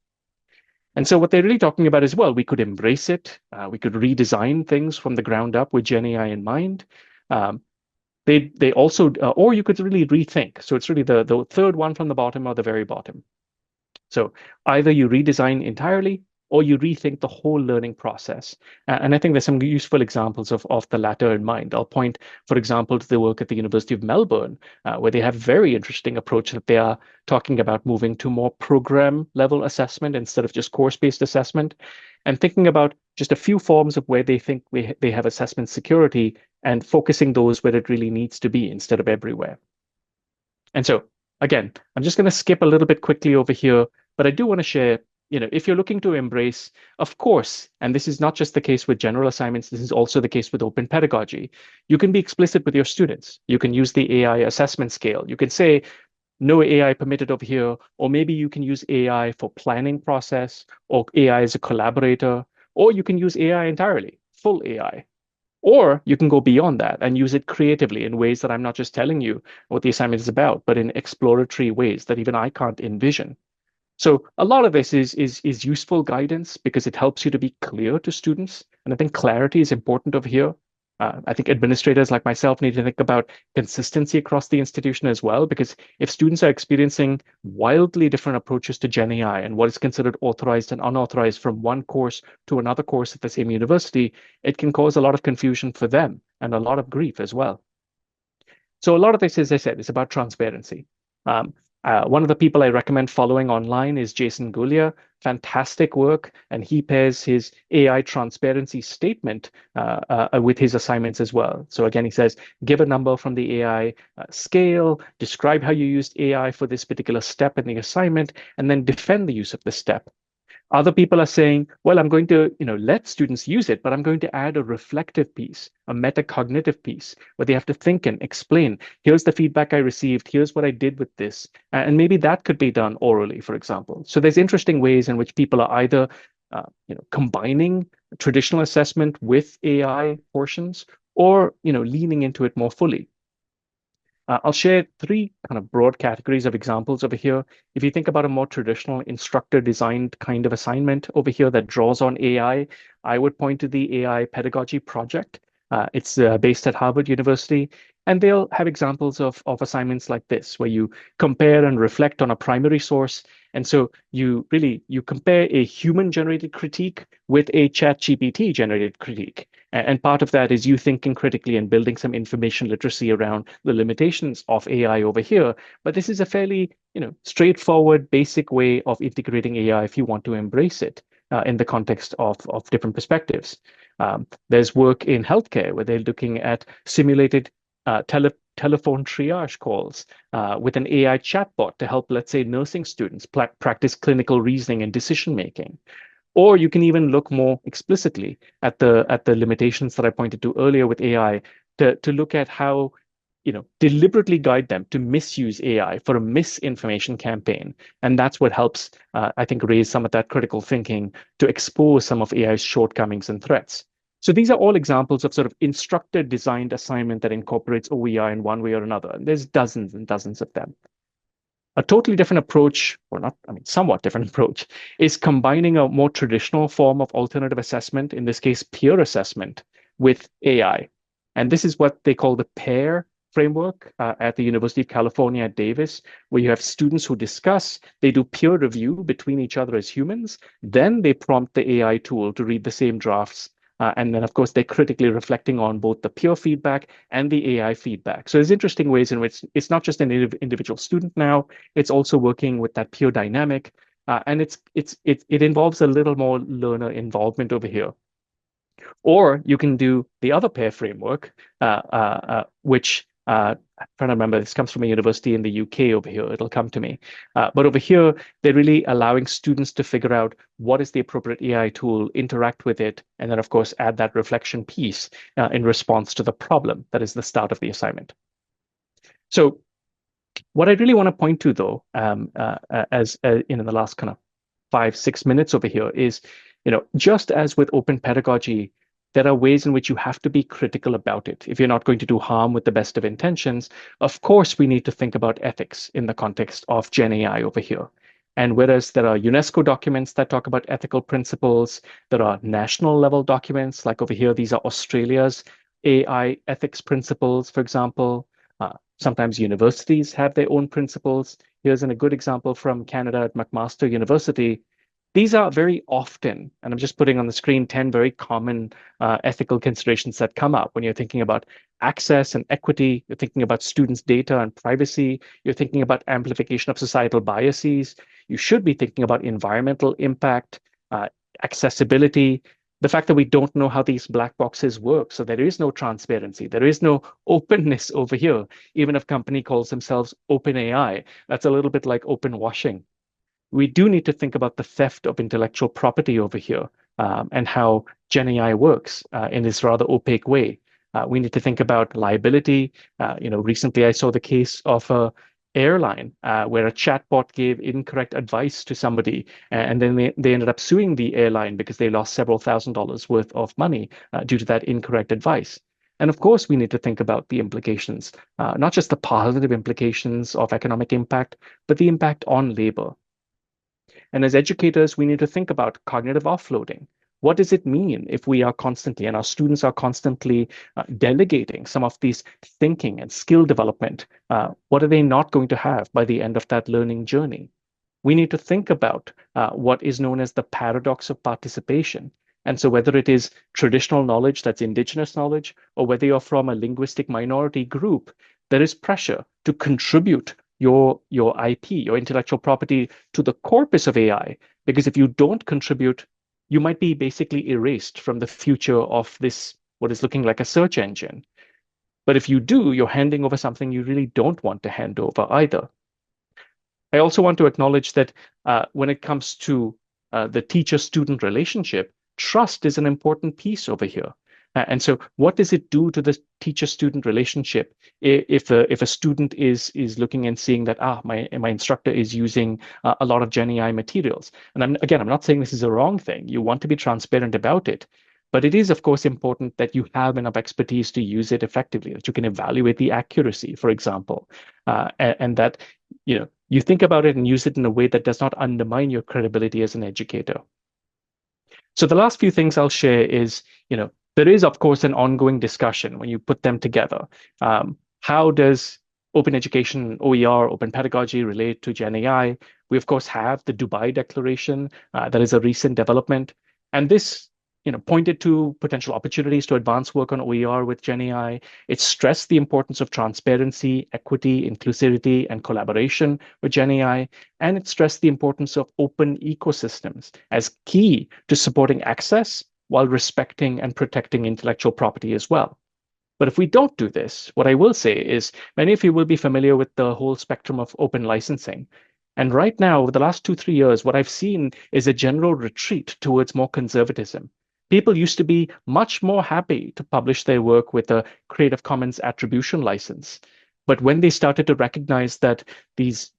Speaker 2: And so what they're really talking about is, well, we could embrace it. We could redesign things from the ground up with Gen AI in mind. Um, they also, or you could really rethink. So it's really the third one from the bottom or the very bottom. So either you redesign entirely or you rethink the whole learning process. And I think there's some useful examples of the latter in mind. I'll point, for example, to the work at the University of Melbourne, where they have a very interesting approach that they are talking about moving to more program level assessment instead of just course-based assessment, and thinking about just a few forms of where they think they have assessment security and focusing those where it really needs to be instead of everywhere. And so, again, I'm just going to skip a little bit quickly over here, but I do want to share, if you're looking to embrace, of course, and this is not just the case with general assignments, this is also the case with open pedagogy. You can be explicit with your students. You can use the AI assessment scale. You can say, no AI permitted over here, or maybe you can use AI for planning process, or AI as a collaborator, or you can use AI entirely, full AI. Or you can go beyond that and use it creatively in ways that I'm not just telling you what the assignment is about, but in exploratory ways that even I can't envision. So a lot of this is useful guidance because it helps you to be clear to students. And I think clarity is important over here. I think administrators like myself need to think about consistency across the institution as well, because if students are experiencing wildly different approaches to Gen AI and what is considered authorized and unauthorized from one course to another course at the same university, it can cause a lot of confusion for them and a lot of grief as well. So a lot of this, as I said, is about transparency. Um, one of the people I recommend following online is Jason Gulia. Fantastic work, and he pairs his AI transparency statement with his assignments as well. So again, he says, give a number from the AI scale, describe how you used AI for this particular step in the assignment, and then defend the use of the step. Other people are saying, well, I'm going to, let students use it, but I'm going to add a reflective piece, a metacognitive piece, where they have to think and explain, here's the feedback I received, here's what I did with this. And maybe that could be done orally, for example. So there's interesting ways in which people are either, combining traditional assessment with AI portions or, leaning into it more fully. I'll share three kind of broad categories of examples over here. If you think about a more traditional instructor designed kind of assignment over here that draws on I would point to the AI Pedagogy project. It's based at Harvard University, and they'll have examples of assignments like this, where you compare and reflect on a primary source. And so you compare a human generated critique with a chat GPT generated critique. And part of that is you thinking critically and building some information literacy around the limitations of AI over here. But this is a fairly, straightforward, basic way of integrating AI if you want to embrace it in the context of different perspectives. There's work in healthcare where they're looking at simulated telephone triage calls with an AI chatbot to help, let's say, nursing students practice clinical reasoning and decision making. Or you can even look more explicitly at the limitations that I pointed to earlier with AI to look at how deliberately guide them to misuse AI for a misinformation campaign. And that's what helps, I think, raise some of that critical thinking to expose some of AI's shortcomings and threats. So these are all examples of sort of instructor designed assignment that incorporates OER in one way or another. And there's dozens and dozens of them. A totally different approach, or not, I mean, somewhat different approach, is combining a more traditional form of alternative assessment, in this case, peer assessment, with AI. And this is what they call the PAIR framework at the University of California at Davis, where you have students who discuss, they do peer review between each other as humans, then they prompt the AI tool to read the same drafts. And then, of course, they're critically reflecting on both the peer feedback and the AI feedback. So there's interesting ways in which it's not just an individual student now, it's also working with that peer dynamic. And it involves a little more learner involvement over here. Or you can do the other pair framework, which I'm trying to remember, this comes from a university in the UK over here. It'll come to me. But over here, they're really allowing students to figure out what is the appropriate AI tool, interact with it, and then, of course, add that reflection piece in response to the problem that is the start of the assignment. So what I really want to point to, though, as in the last kind of 5-6 minutes over here is, just as with open pedagogy, there are ways in which you have to be critical about it. If you're not going to do harm with the best of intentions, of course, we need to think about ethics in the context of Gen AI over here. And whereas there are UNESCO documents that talk about ethical principles, there are national level documents, like over here, these are Australia's AI ethics principles, for example. Sometimes universities have their own principles. Here's a good example from Canada at McMaster University. These are very often, and I'm just putting on the screen 10 very common ethical considerations that come up when you're thinking about access and equity, you're thinking about students' data and privacy, you're thinking about amplification of societal biases, you should be thinking about environmental impact, accessibility, the fact that we don't know how these black boxes work. So there is no transparency. There is no openness over here. Even if a company calls themselves OpenAI, that's a little bit like open washing. We do need to think about the theft of intellectual property over here and how Gen AI works in this rather opaque way. We need to think about liability. Recently I saw the case of a airline where a chatbot gave incorrect advice to somebody, and then they ended up suing the airline because they lost several $1,000s worth of money due to that incorrect advice. And of course, we need to think about the implications, not just the positive implications of economic impact, but the impact on labor. And as educators, we need to think about cognitive offloading. What does it mean if we are constantly, and our students are constantly delegating some of these thinking and skill development? What are they not going to have by the end of that learning journey? We need to think about what is known as the paradox of participation. And so whether it is traditional knowledge that's indigenous knowledge, or whether you're from a linguistic minority group, there is pressure to contribute your IP, your intellectual property, to the corpus of AI. Because if you don't contribute, you might be basically erased from the future of this, what is looking like a search engine. But if you do, you're handing over something you really don't want to hand over either. I also want to acknowledge that when it comes to the teacher-student relationship, trust is an important piece over here. And so what does it do to the teacher-student relationship if a student is looking and seeing that, my instructor is using a lot of Gen AI materials? And I'm not saying this is a wrong thing. You want to be transparent about it. But it is, of course, important that you have enough expertise to use it effectively, that you can evaluate the accuracy, for example, and that you think about it and use it in a way that does not undermine your credibility as an educator. So the last few things I'll share is, there is, of course, an ongoing discussion when you put them together. How does open education, OER, open pedagogy relate to Gen AI? We, of course, have the Dubai Declaration. That is a recent development. And this pointed to potential opportunities to advance work on OER with Gen AI. It stressed the importance of transparency, equity, inclusivity, and collaboration with Gen AI. And it stressed the importance of open ecosystems as key to supporting access while respecting and protecting intellectual property as well. But if we don't do this, what I will say is many of you will be familiar with the whole spectrum of open licensing. And right now, over the last 2-3 years, what I've seen is a general retreat towards more conservatism. People used to be much more happy to publish their work with a Creative Commons attribution license. But when they started to recognize that these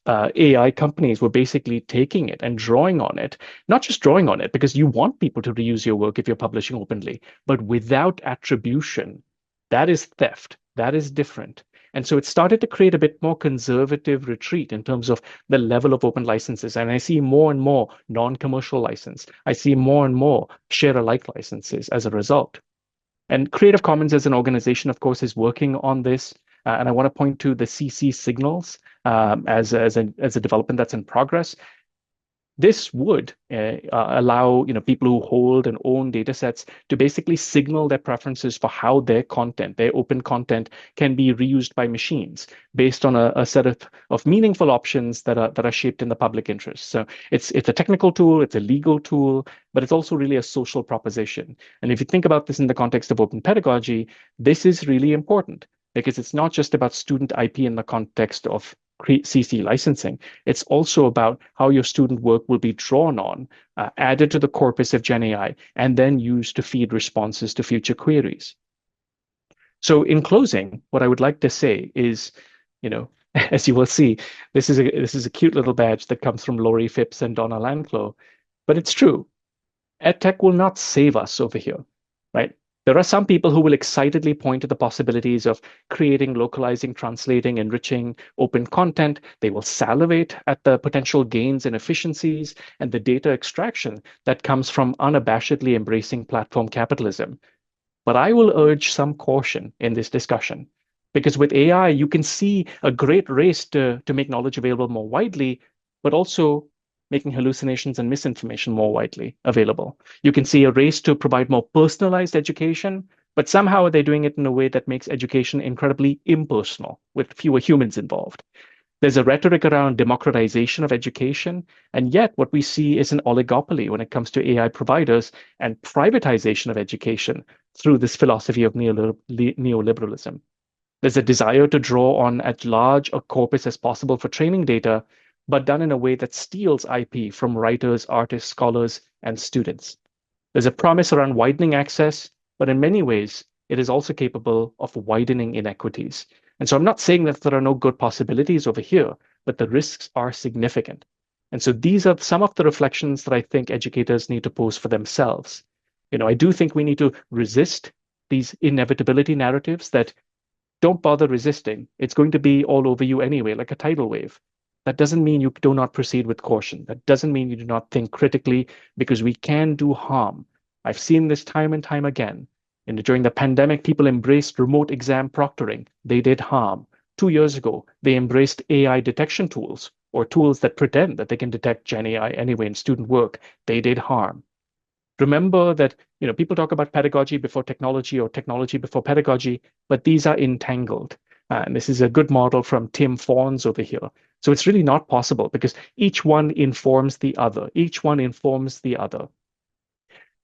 Speaker 2: AI companies were basically taking it and drawing on it, not just drawing on it, because you want people to reuse your work if you're publishing openly, but without attribution, that is theft. That is different. And so it started to create a bit more conservative retreat in terms of the level of open licenses. And I see more and more non-commercial license. I see more and more share alike licenses as a result. And Creative Commons as an organization, of course, is working on this. And I want to point to the CC signals as a development that's in progress. This would allow people who hold and own data sets to basically signal their preferences for how their content, their open content, can be reused by machines based on a set of meaningful options that are shaped in the public interest. So it's a technical tool, it's a legal tool, but it's also really a social proposition. And if you think about this in the context of open pedagogy, this is really important because it's not just about student IP in the context of CC licensing. It's also about how your student work will be drawn on, added to the corpus of GenAI, and then used to feed responses to future queries. So in closing, what I would like to say is, as you will see, this is a cute little badge that comes from Laurie Phipps and Donna Lanclough, but it's true. EdTech will not save us over here, right? There are some people who will excitedly point to the possibilities of creating, localizing, translating, enriching open content. They will salivate at the potential gains and efficiencies and the data extraction that comes from unabashedly embracing platform capitalism. But I will urge some caution in this discussion because with AI, you can see a great race to make knowledge available more widely, but also making hallucinations and misinformation more widely available. You can see a race to provide more personalized education, but somehow they're doing it in a way that makes education incredibly impersonal with fewer humans involved. There's a rhetoric around democratization of education, and yet what we see is an oligopoly when it comes to AI providers and privatization of education through this philosophy of neoliberalism. There's a desire to draw on as large a corpus as possible for training data, but done in a way that steals IP from writers, artists, scholars, and students. There's a promise around widening access, but in many ways, it is also capable of widening inequities. And so I'm not saying that there are no good possibilities over here, but the risks are significant. And so these are some of the reflections that I think educators need to pose for themselves. I do think we need to resist these inevitability narratives that don't bother resisting. It's going to be all over you anyway, like a tidal wave. That doesn't mean you do not proceed with caution. That doesn't mean you do not think critically, because we can do harm. I've seen this time and time again. During the pandemic, people embraced remote exam proctoring. They did harm. 2 years ago, they embraced AI detection tools or tools that pretend that they can detect Gen AI anyway in student work. They did harm. Remember that people talk about pedagogy before technology or technology before pedagogy, but these are entangled. And this is a good model from Tim Fawns over here. So it's really not possible because each one informs the other. Each one informs the other.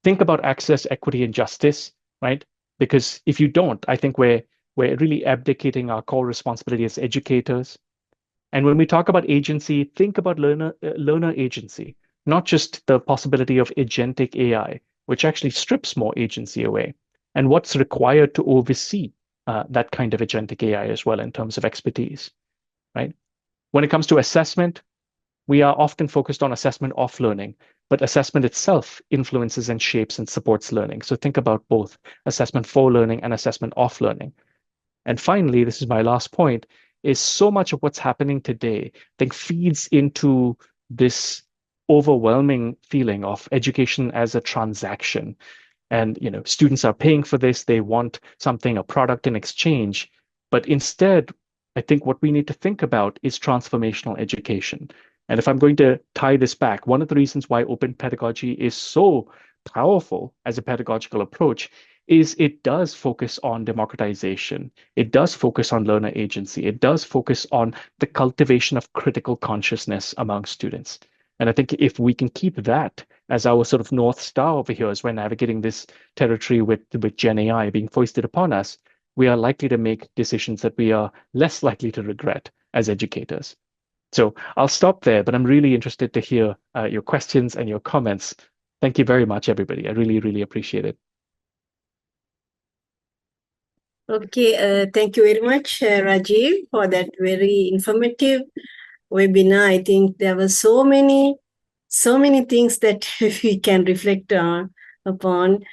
Speaker 2: Think about access, equity, and justice, right? Because if you don't, I think we're really abdicating our core responsibility as educators. And when we talk about agency, think about learner agency, not just the possibility of agentic AI, which actually strips more agency away, and what's required to oversee that kind of agentic AI as well in terms of expertise, right? When it comes to assessment, we are often focused on assessment of learning, but assessment itself influences and shapes and supports learning. So think about both assessment for learning and assessment of learning. And finally, this is my last point, is so much of what's happening today, I think, feeds into this overwhelming feeling of education as a transaction. And students are paying for this, they want something, a product in exchange. But instead, I think what we need to think about is transformational education. And if I'm going to tie this back, one of the reasons why open pedagogy is so powerful as a pedagogical approach is it does focus on democratization. It does focus on learner agency. It does focus on the cultivation of critical consciousness among students. And I think if we can keep that as our sort of North Star over here as we're navigating this territory with Gen AI being foisted upon us, we are likely to make decisions that we are less likely to regret as educators. So I'll stop there, but I'm really interested to hear your questions and your comments Thank you very much, everybody. I really, really appreciate it.
Speaker 1: Okay, thank you very much, Rajiv, for that very informative webinar. I think there were so many things that we can reflect on upon.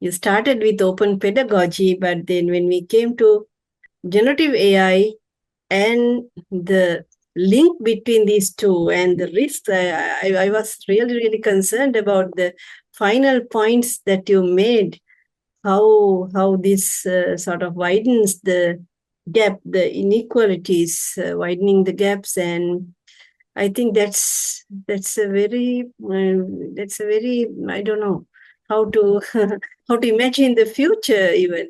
Speaker 1: You started with open pedagogy, but then when we came to generative AI and the link between these two and the risks, I was really, really concerned about the final points that you made, how this sort of widens the gap, the inequalities, widening the gaps. And I think that's a very, I don't know how to how to imagine the future even,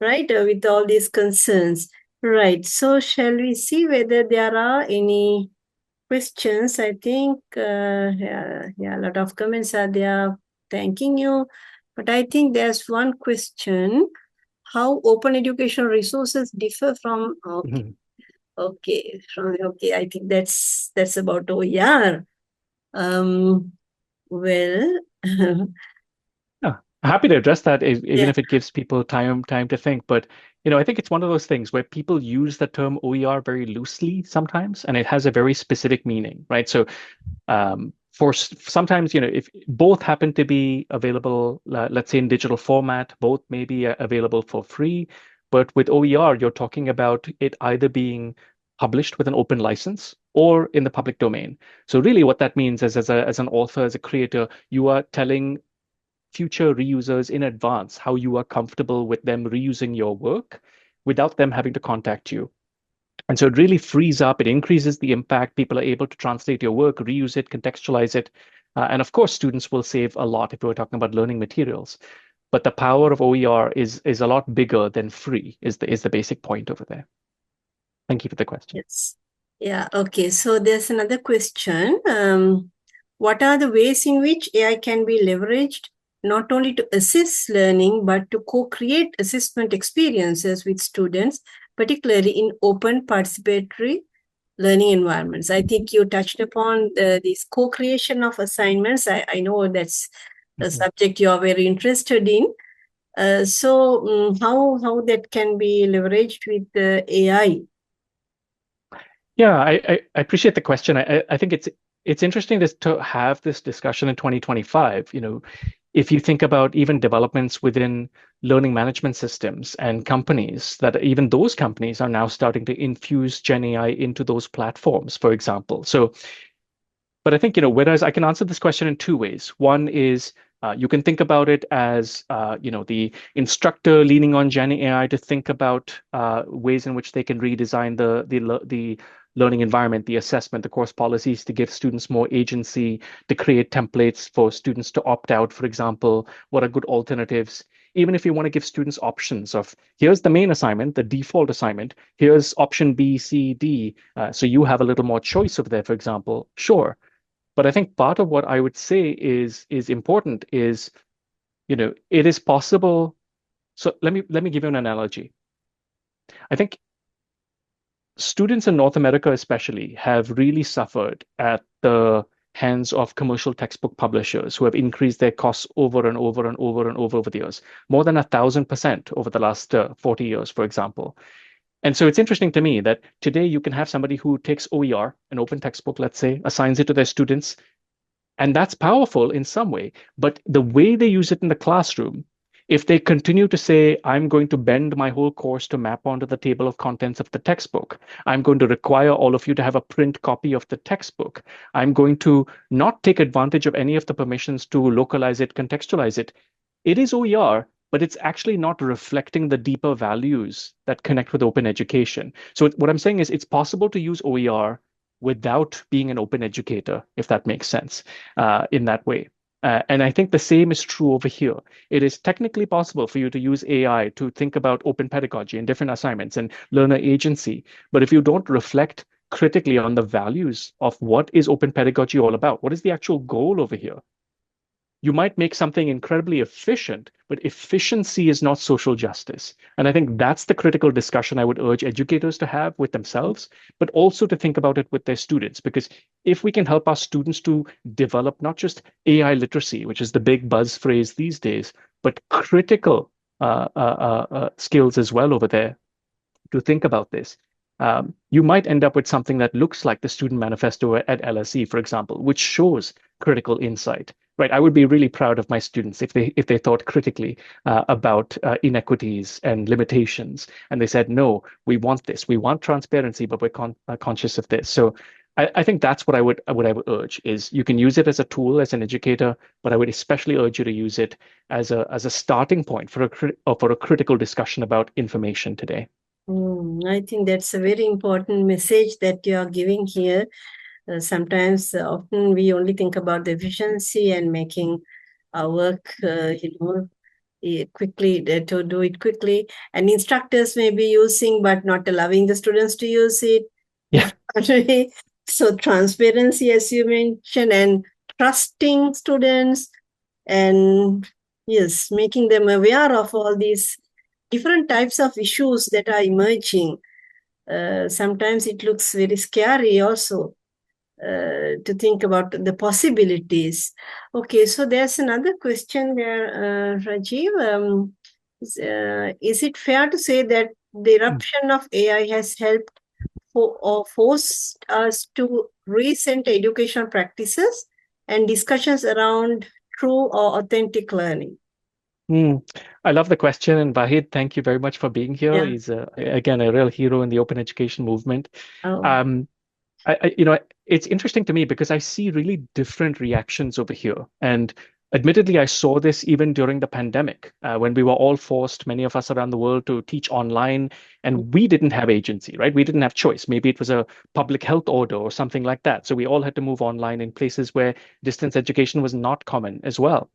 Speaker 1: right? With all these concerns, right? So shall we see whether there are any questions? I think yeah, a lot of comments are there thanking you, but I think there's one question: how open educational resources differ from
Speaker 2: Mhm.
Speaker 1: okay, I think that's about OER. Um, well,
Speaker 2: Yeah, happy to address that, even
Speaker 1: yeah,
Speaker 2: if it gives people time to think. But I think it's one of those things where people use the term OER very loosely sometimes, and it has a very specific meaning, right? So sometimes, if both happen to be available, let's say in digital format, both may be available for free. But with OER, you're talking about it either being published with an open license or in the public domain. So really what that means is as an author, as a creator, you are telling future reusers in advance how you are comfortable with them reusing your work without them having to contact you. And so it really frees up, it increases the impact. People are able to translate your work, reuse it, contextualize it. And of course, students will save a lot if we're talking about learning materials. But the power of OER is a lot bigger than free, is the basic point over there. Thank you for the question.
Speaker 1: yes. Yeah, okay. So there's another question. What are the ways in which AI can be leveraged not only to assist learning, but to co-create assessment experiences with students, particularly in open participatory learning environments? I think you touched upon this co-creation of assignments. I know that's a
Speaker 2: Mhm.
Speaker 1: subject you are very interested in. So how that can be leveraged with AI?
Speaker 2: Yeah, I appreciate the question. I think it's interesting to have this discussion in 2025. If you think about even developments within learning management systems and companies, that even those companies are now starting to infuse Gen AI into those platforms, for example. So but I think, whereas I can answer this question in two ways. One is you can think about it as, the instructor leaning on Gen AI to think about ways in which they can redesign the learning environment, the assessment, the course policies to give students more agency, to create templates for students to opt out, for example. What are good alternatives? Even if you want to give students options of here's the main assignment, the default assignment, here's option B, C, D. So you have a little more choice over there, for example. Sure. But I think part of what I would say is important is, it is possible. So let me give you an analogy. I think students in North America especially have really suffered at the hands of commercial textbook publishers who have increased their costs over and over and over and over the years, more than 1,000% over the last 40 years, for example. And so it's interesting to me that today you can have somebody who takes OER, an open textbook, let's say, assigns it to their students. And that's powerful in some way. But the way they use it in the classroom, if they continue to say, I'm going to bend my whole course to map onto the table of contents of the textbook, I'm going to require all of you to have a print copy of the textbook, I'm going to not take advantage of any of the permissions to localize it, contextualize it, it is OER, but it's actually not reflecting the deeper values that connect with open education. So what I'm saying is it's possible to use OER without being an open educator, if that makes sense, in that way. And I think the same is true over here. It is technically possible for you to use AI to think about open pedagogy and different assignments and learner agency. But if you don't reflect critically on the values of what is open pedagogy all about, what is the actual goal over here? you might make something incredibly efficient, but efficiency is not social justice. And I think that's the critical discussion I would urge educators to have with themselves, but also to think about it with their students. Because if we can help our students to develop not just AI literacy, which is the big buzz phrase these days, but critical skills as well over there to think about this. You might end up with something that looks like the student manifesto at LSE, for example, which shows critical insight. Right, I would be really proud of my students if they thought critically about inequities and limitations, and they said, "No, we want this. We want transparency, but we're conscious of this." So, I think that's what I would urge is you can use it as a tool as an educator, but I would especially urge you to use it as a starting point for a critical discussion about information today.
Speaker 1: I think that's a very important message that you are giving here. Sometimes, often we only think about the efficiency and making our work, quickly to do it quickly. And instructors may be using, but not allowing the students to use it.
Speaker 2: Yeah.
Speaker 1: So transparency, as you mentioned, and trusting students, and yes, making them aware of all these different types of issues that are emerging. Sometimes it looks very scary also to think about the possibilities. Okay, so there's another question there, Rajiv. Is it fair to say that the eruption of AI has helped or forced us to recent educational practices and discussions around true or authentic learning?
Speaker 2: Mm. I love the question, and Vahid, thank you very much for being here.
Speaker 1: Yeah.
Speaker 2: He's again a real hero in the open education movement.
Speaker 1: Oh.
Speaker 2: Um, it's interesting to me because I see really different reactions over here. And admittedly, I saw this even during the pandemic, when we were all forced, many of us around the world, to teach online, and we didn't have agency, right? We didn't have choice. Maybe it was a public health order or something like that. So we all had to move online in places where distance education was not common as well.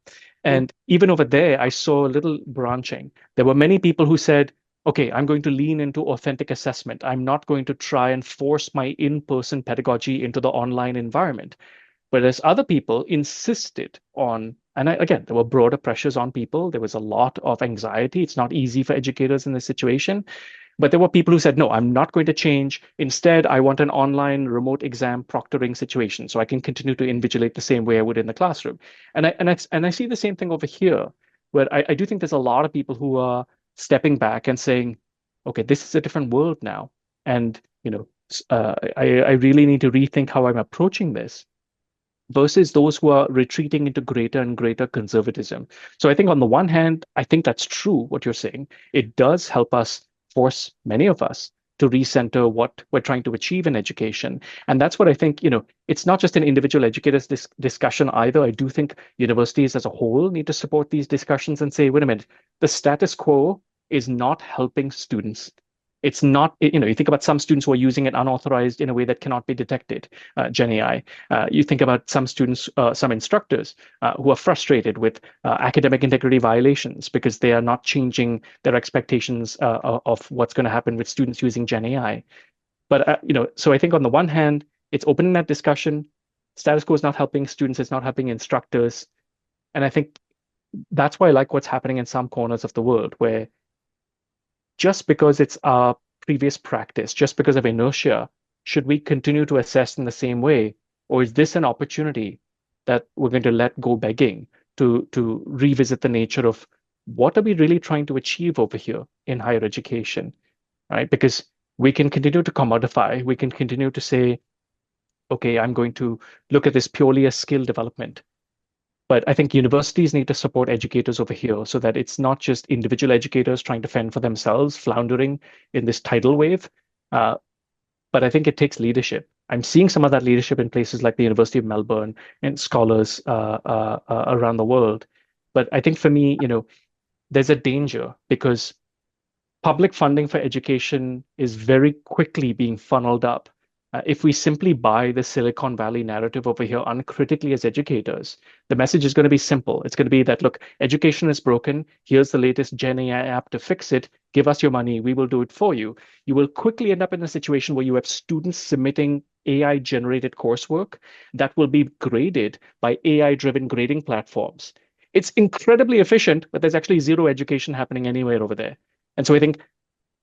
Speaker 2: And even over there, I saw a little branching. There were many people who said, okay, I'm going to lean into authentic assessment. I'm not going to try and force my in-person pedagogy into the online environment. Whereas other people insisted on, and again, there were broader pressures on people. There was a lot of anxiety. It's not easy for educators in this situation. But there were people who said, no, I'm not going to change. Instead, I want an online remote exam proctoring situation so I can continue to invigilate the same way I would in the classroom. And I see the same thing over here, where I do think there's a lot of people who are stepping back and saying, okay, this is a different world now. And, I really need to rethink how I'm approaching this versus those who are retreating into greater and greater conservatism. So I think on the one hand, I think that's true, what you're saying. It does help us force many of us to recenter what we're trying to achieve in education. And that's what I think, it's not just an individual educator's discussion either. I do think universities as a whole need to support these discussions and say, wait a minute, the status quo is not helping students. It's not, you think about some students who are using it unauthorized in a way that cannot be detected, Gen AI. You think about some students, some instructors who are frustrated with academic integrity violations because they are not changing their expectations of what's going to happen with students using Gen AI. But so I think on the one hand, it's opening that discussion. Status quo is not helping students, it's not helping instructors. And I think that's why I like what's happening in some corners of the world, where just because it's our previous practice, just because of inertia, should we continue to assess in the same way? Or is this an opportunity that we're going to let go begging to revisit the nature of what are we really trying to achieve over here in higher education, right? Because we can continue to commodify, we can continue to say, okay, I'm going to look at this purely as skill development. But I think universities need to support educators over here so that it's not just individual educators trying to fend for themselves, floundering in this tidal wave. But I think it takes leadership. I'm seeing some of that leadership in places like the University of Melbourne and scholars around the world. But I think for me, there's a danger because public funding for education is very quickly being funneled up If we simply buy the Silicon Valley narrative over here uncritically as educators, the message is going to be simple. It's going to be that, look, education is broken. Here's the latest Gen AI app to fix it. Give us your money. We will do it for you. You will quickly end up in a situation where you have students submitting AI generated coursework that will be graded by AI driven grading platforms. It's incredibly efficient, but there's actually zero education happening anywhere over there. And so I think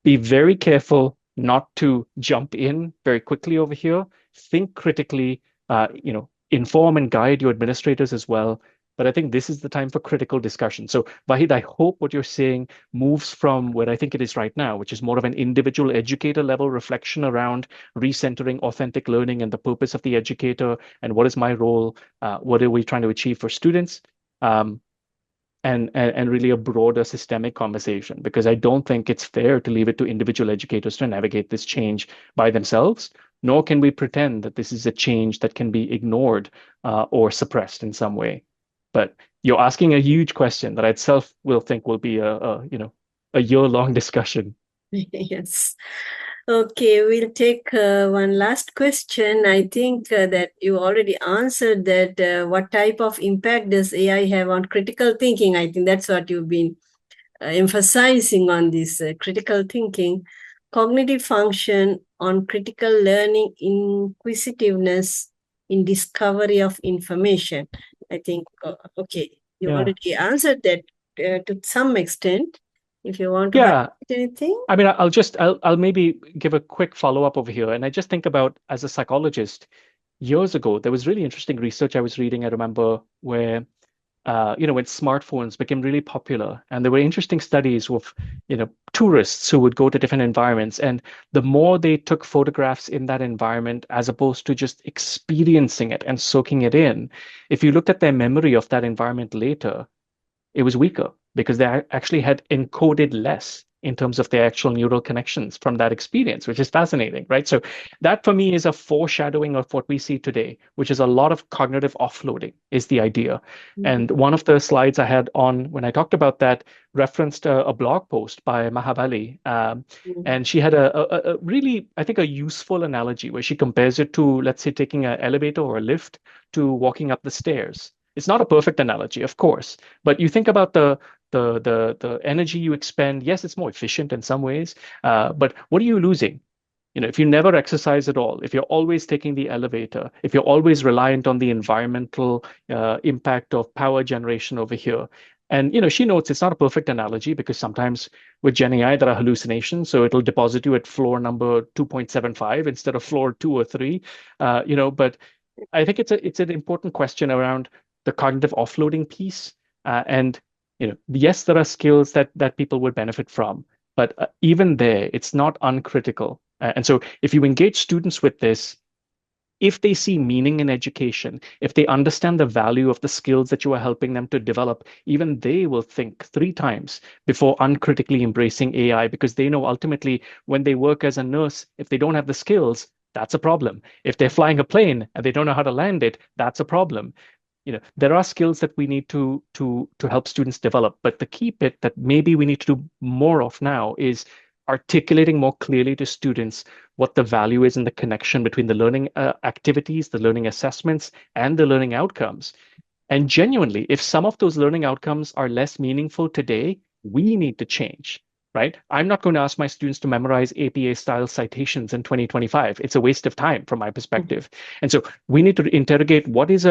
Speaker 2: be very careful not to jump in very quickly over here. Think critically, inform and guide your administrators as well. But I think this is the time for critical discussion. So, Vahid, I hope what you're saying moves from where I think it is right now, which is more of an individual educator level reflection around recentering authentic learning and the purpose of the educator and what is my role, what are we trying to achieve for students, um, and really a broader systemic conversation, because I don't think it's fair to leave it to individual educators to navigate this change by themselves, nor can we pretend that this is a change that can be ignored or suppressed in some way. But you're asking a huge question that I itself will think will be a year-long discussion.
Speaker 1: Yes. Okay, we'll take one last question. I think that you already answered that. What type of impact does AI have on critical thinking? I think that's what you've been emphasizing on this critical thinking, cognitive function, on critical learning, inquisitiveness, in discovery of information. I think, okay, you
Speaker 2: Yeah.
Speaker 1: already answered that to some extent. If you want to
Speaker 2: Yeah.
Speaker 1: highlight anything.
Speaker 2: I mean, I'll maybe give a quick follow-up over here. And I just think about, as a psychologist, years ago, there was really interesting research I was reading, I remember, where when smartphones became really popular, and there were interesting studies with, tourists who would go to different environments, and the more they took photographs in that environment, as opposed to just experiencing it and soaking it in, if you looked at their memory of that environment later, it was weaker because they actually had encoded less in terms of their actual neural connections from that experience, which is fascinating, right? So that for me is a foreshadowing of what we see today, which is a lot of cognitive offloading is the idea. And one of the slides I had on when I talked about that referenced a blog post by Mahabali. And she had a really, I think, a useful analogy where she compares it to, let's say, taking an elevator or a lift to walking up the stairs. It's not a perfect analogy, of course, but you think about the energy you expend. Yes, it's more efficient in some ways, but what are you losing? If you never exercise at all, if you're always taking the elevator, if you're always reliant on the environmental impact of power generation over here. And she notes it's not a perfect analogy because sometimes with Gen AI there are hallucinations, so it'll deposit you at floor number 2.75 instead of floor 2 or 3. But I think it's an important question around the cognitive offloading piece. And yes, there are skills that people would benefit from, but even there, it's not uncritical. And so, if you engage students with this, if they see meaning in education, if they understand the value of the skills that you are helping them to develop, even they will think 3 times before uncritically embracing AI, because they know ultimately when they work as a nurse, if they don't have the skills, that's a problem. If they're flying a plane and they don't know how to land it, that's a problem. There are skills that we need to help students develop, but the key bit that maybe we need to do more of now is articulating more clearly to students what the value is in the connection between the learning activities, the learning assessments, and the learning outcomes. And genuinely, if some of those learning outcomes are less meaningful today, we need to change, right? I'm not going to ask my students to memorize APA style citations in 2025. It's a waste of time from my perspective. And so we need to interrogate what is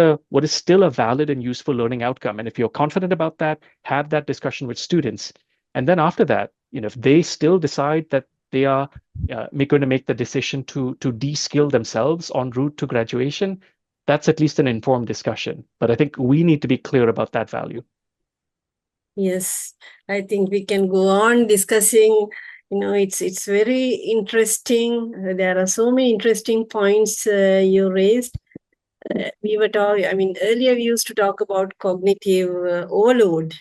Speaker 2: still a valid and useful learning outcome. And if you're confident about that, have that discussion with students. And then after that, if they still decide that they are going to make the decision to de-skill themselves en route to graduation, that's at least an informed discussion. But I think we need to be clear about that value.
Speaker 1: Yes, I think we can go on discussing. It's very interesting. There are so many interesting points you raised. We were talking. I mean, earlier we used to talk about cognitive overload,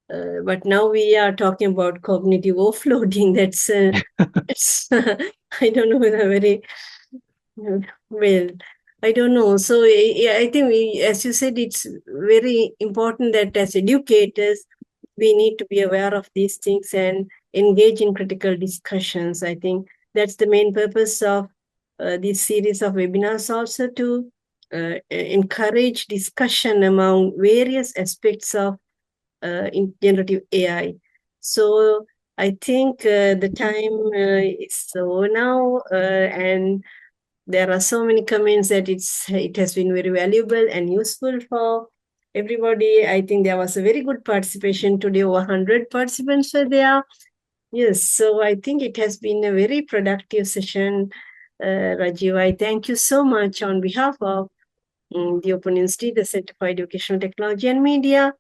Speaker 1: but now we are talking about cognitive offloading. That's I don't know, very well. I don't know. So I think as you said, it's very important that as educators, we need to be aware of these things and engage in critical discussions. I think that's the main purpose of this series of webinars also to encourage discussion among various aspects of in generative AI. So I think the time is so now, and there are so many comments that it has been very valuable and useful for everybody. I think there was a very good participation today. Over 100 participants were there. Yes, so I think it has been a very productive session, Rajiv. I thank you so much on behalf of the Open Institute, the Center for Educational Technology and Media,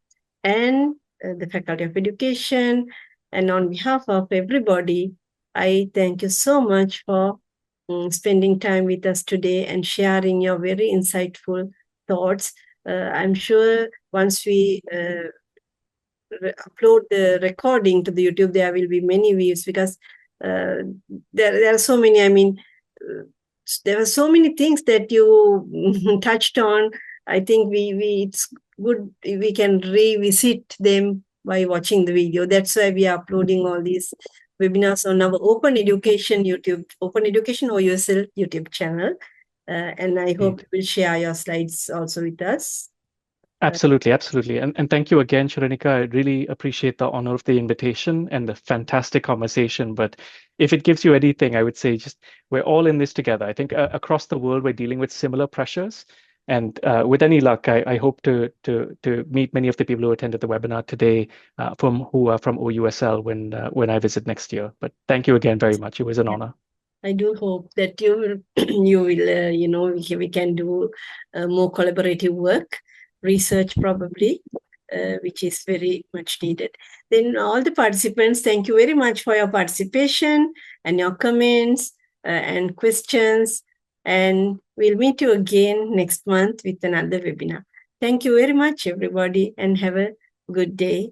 Speaker 1: and the Faculty of Education. And on behalf of everybody, I thank you so much for spending time with us today and sharing your very insightful thoughts. I'm sure once we upload the recording to the YouTube, there will be many views because there are so many. I mean, there are so many things that you touched on. I think we it's good we can revisit them by watching the video. That's why we are uploading all these webinars on our Open Education YouTube, Open Education OUSL YouTube channel. And I hope you will share your slides also with us.
Speaker 2: Absolutely, absolutely. And thank you again, Sharanika. I really appreciate the honor of the invitation and the fantastic conversation. But if it gives you anything, I would say just we're all in this together. I think across the world, we're dealing with similar pressures. And with any luck, I hope to meet many of the people who attended the webinar today who are from OUSL when I visit next year. But thank you again very much. It was an honor.
Speaker 1: I do hope that you will, we can do more collaborative work, research probably, which is very much needed. Then all the participants, thank you very much for your participation and your comments and questions. And we'll meet you again next month with another webinar. Thank you very much, everybody, and have a good day.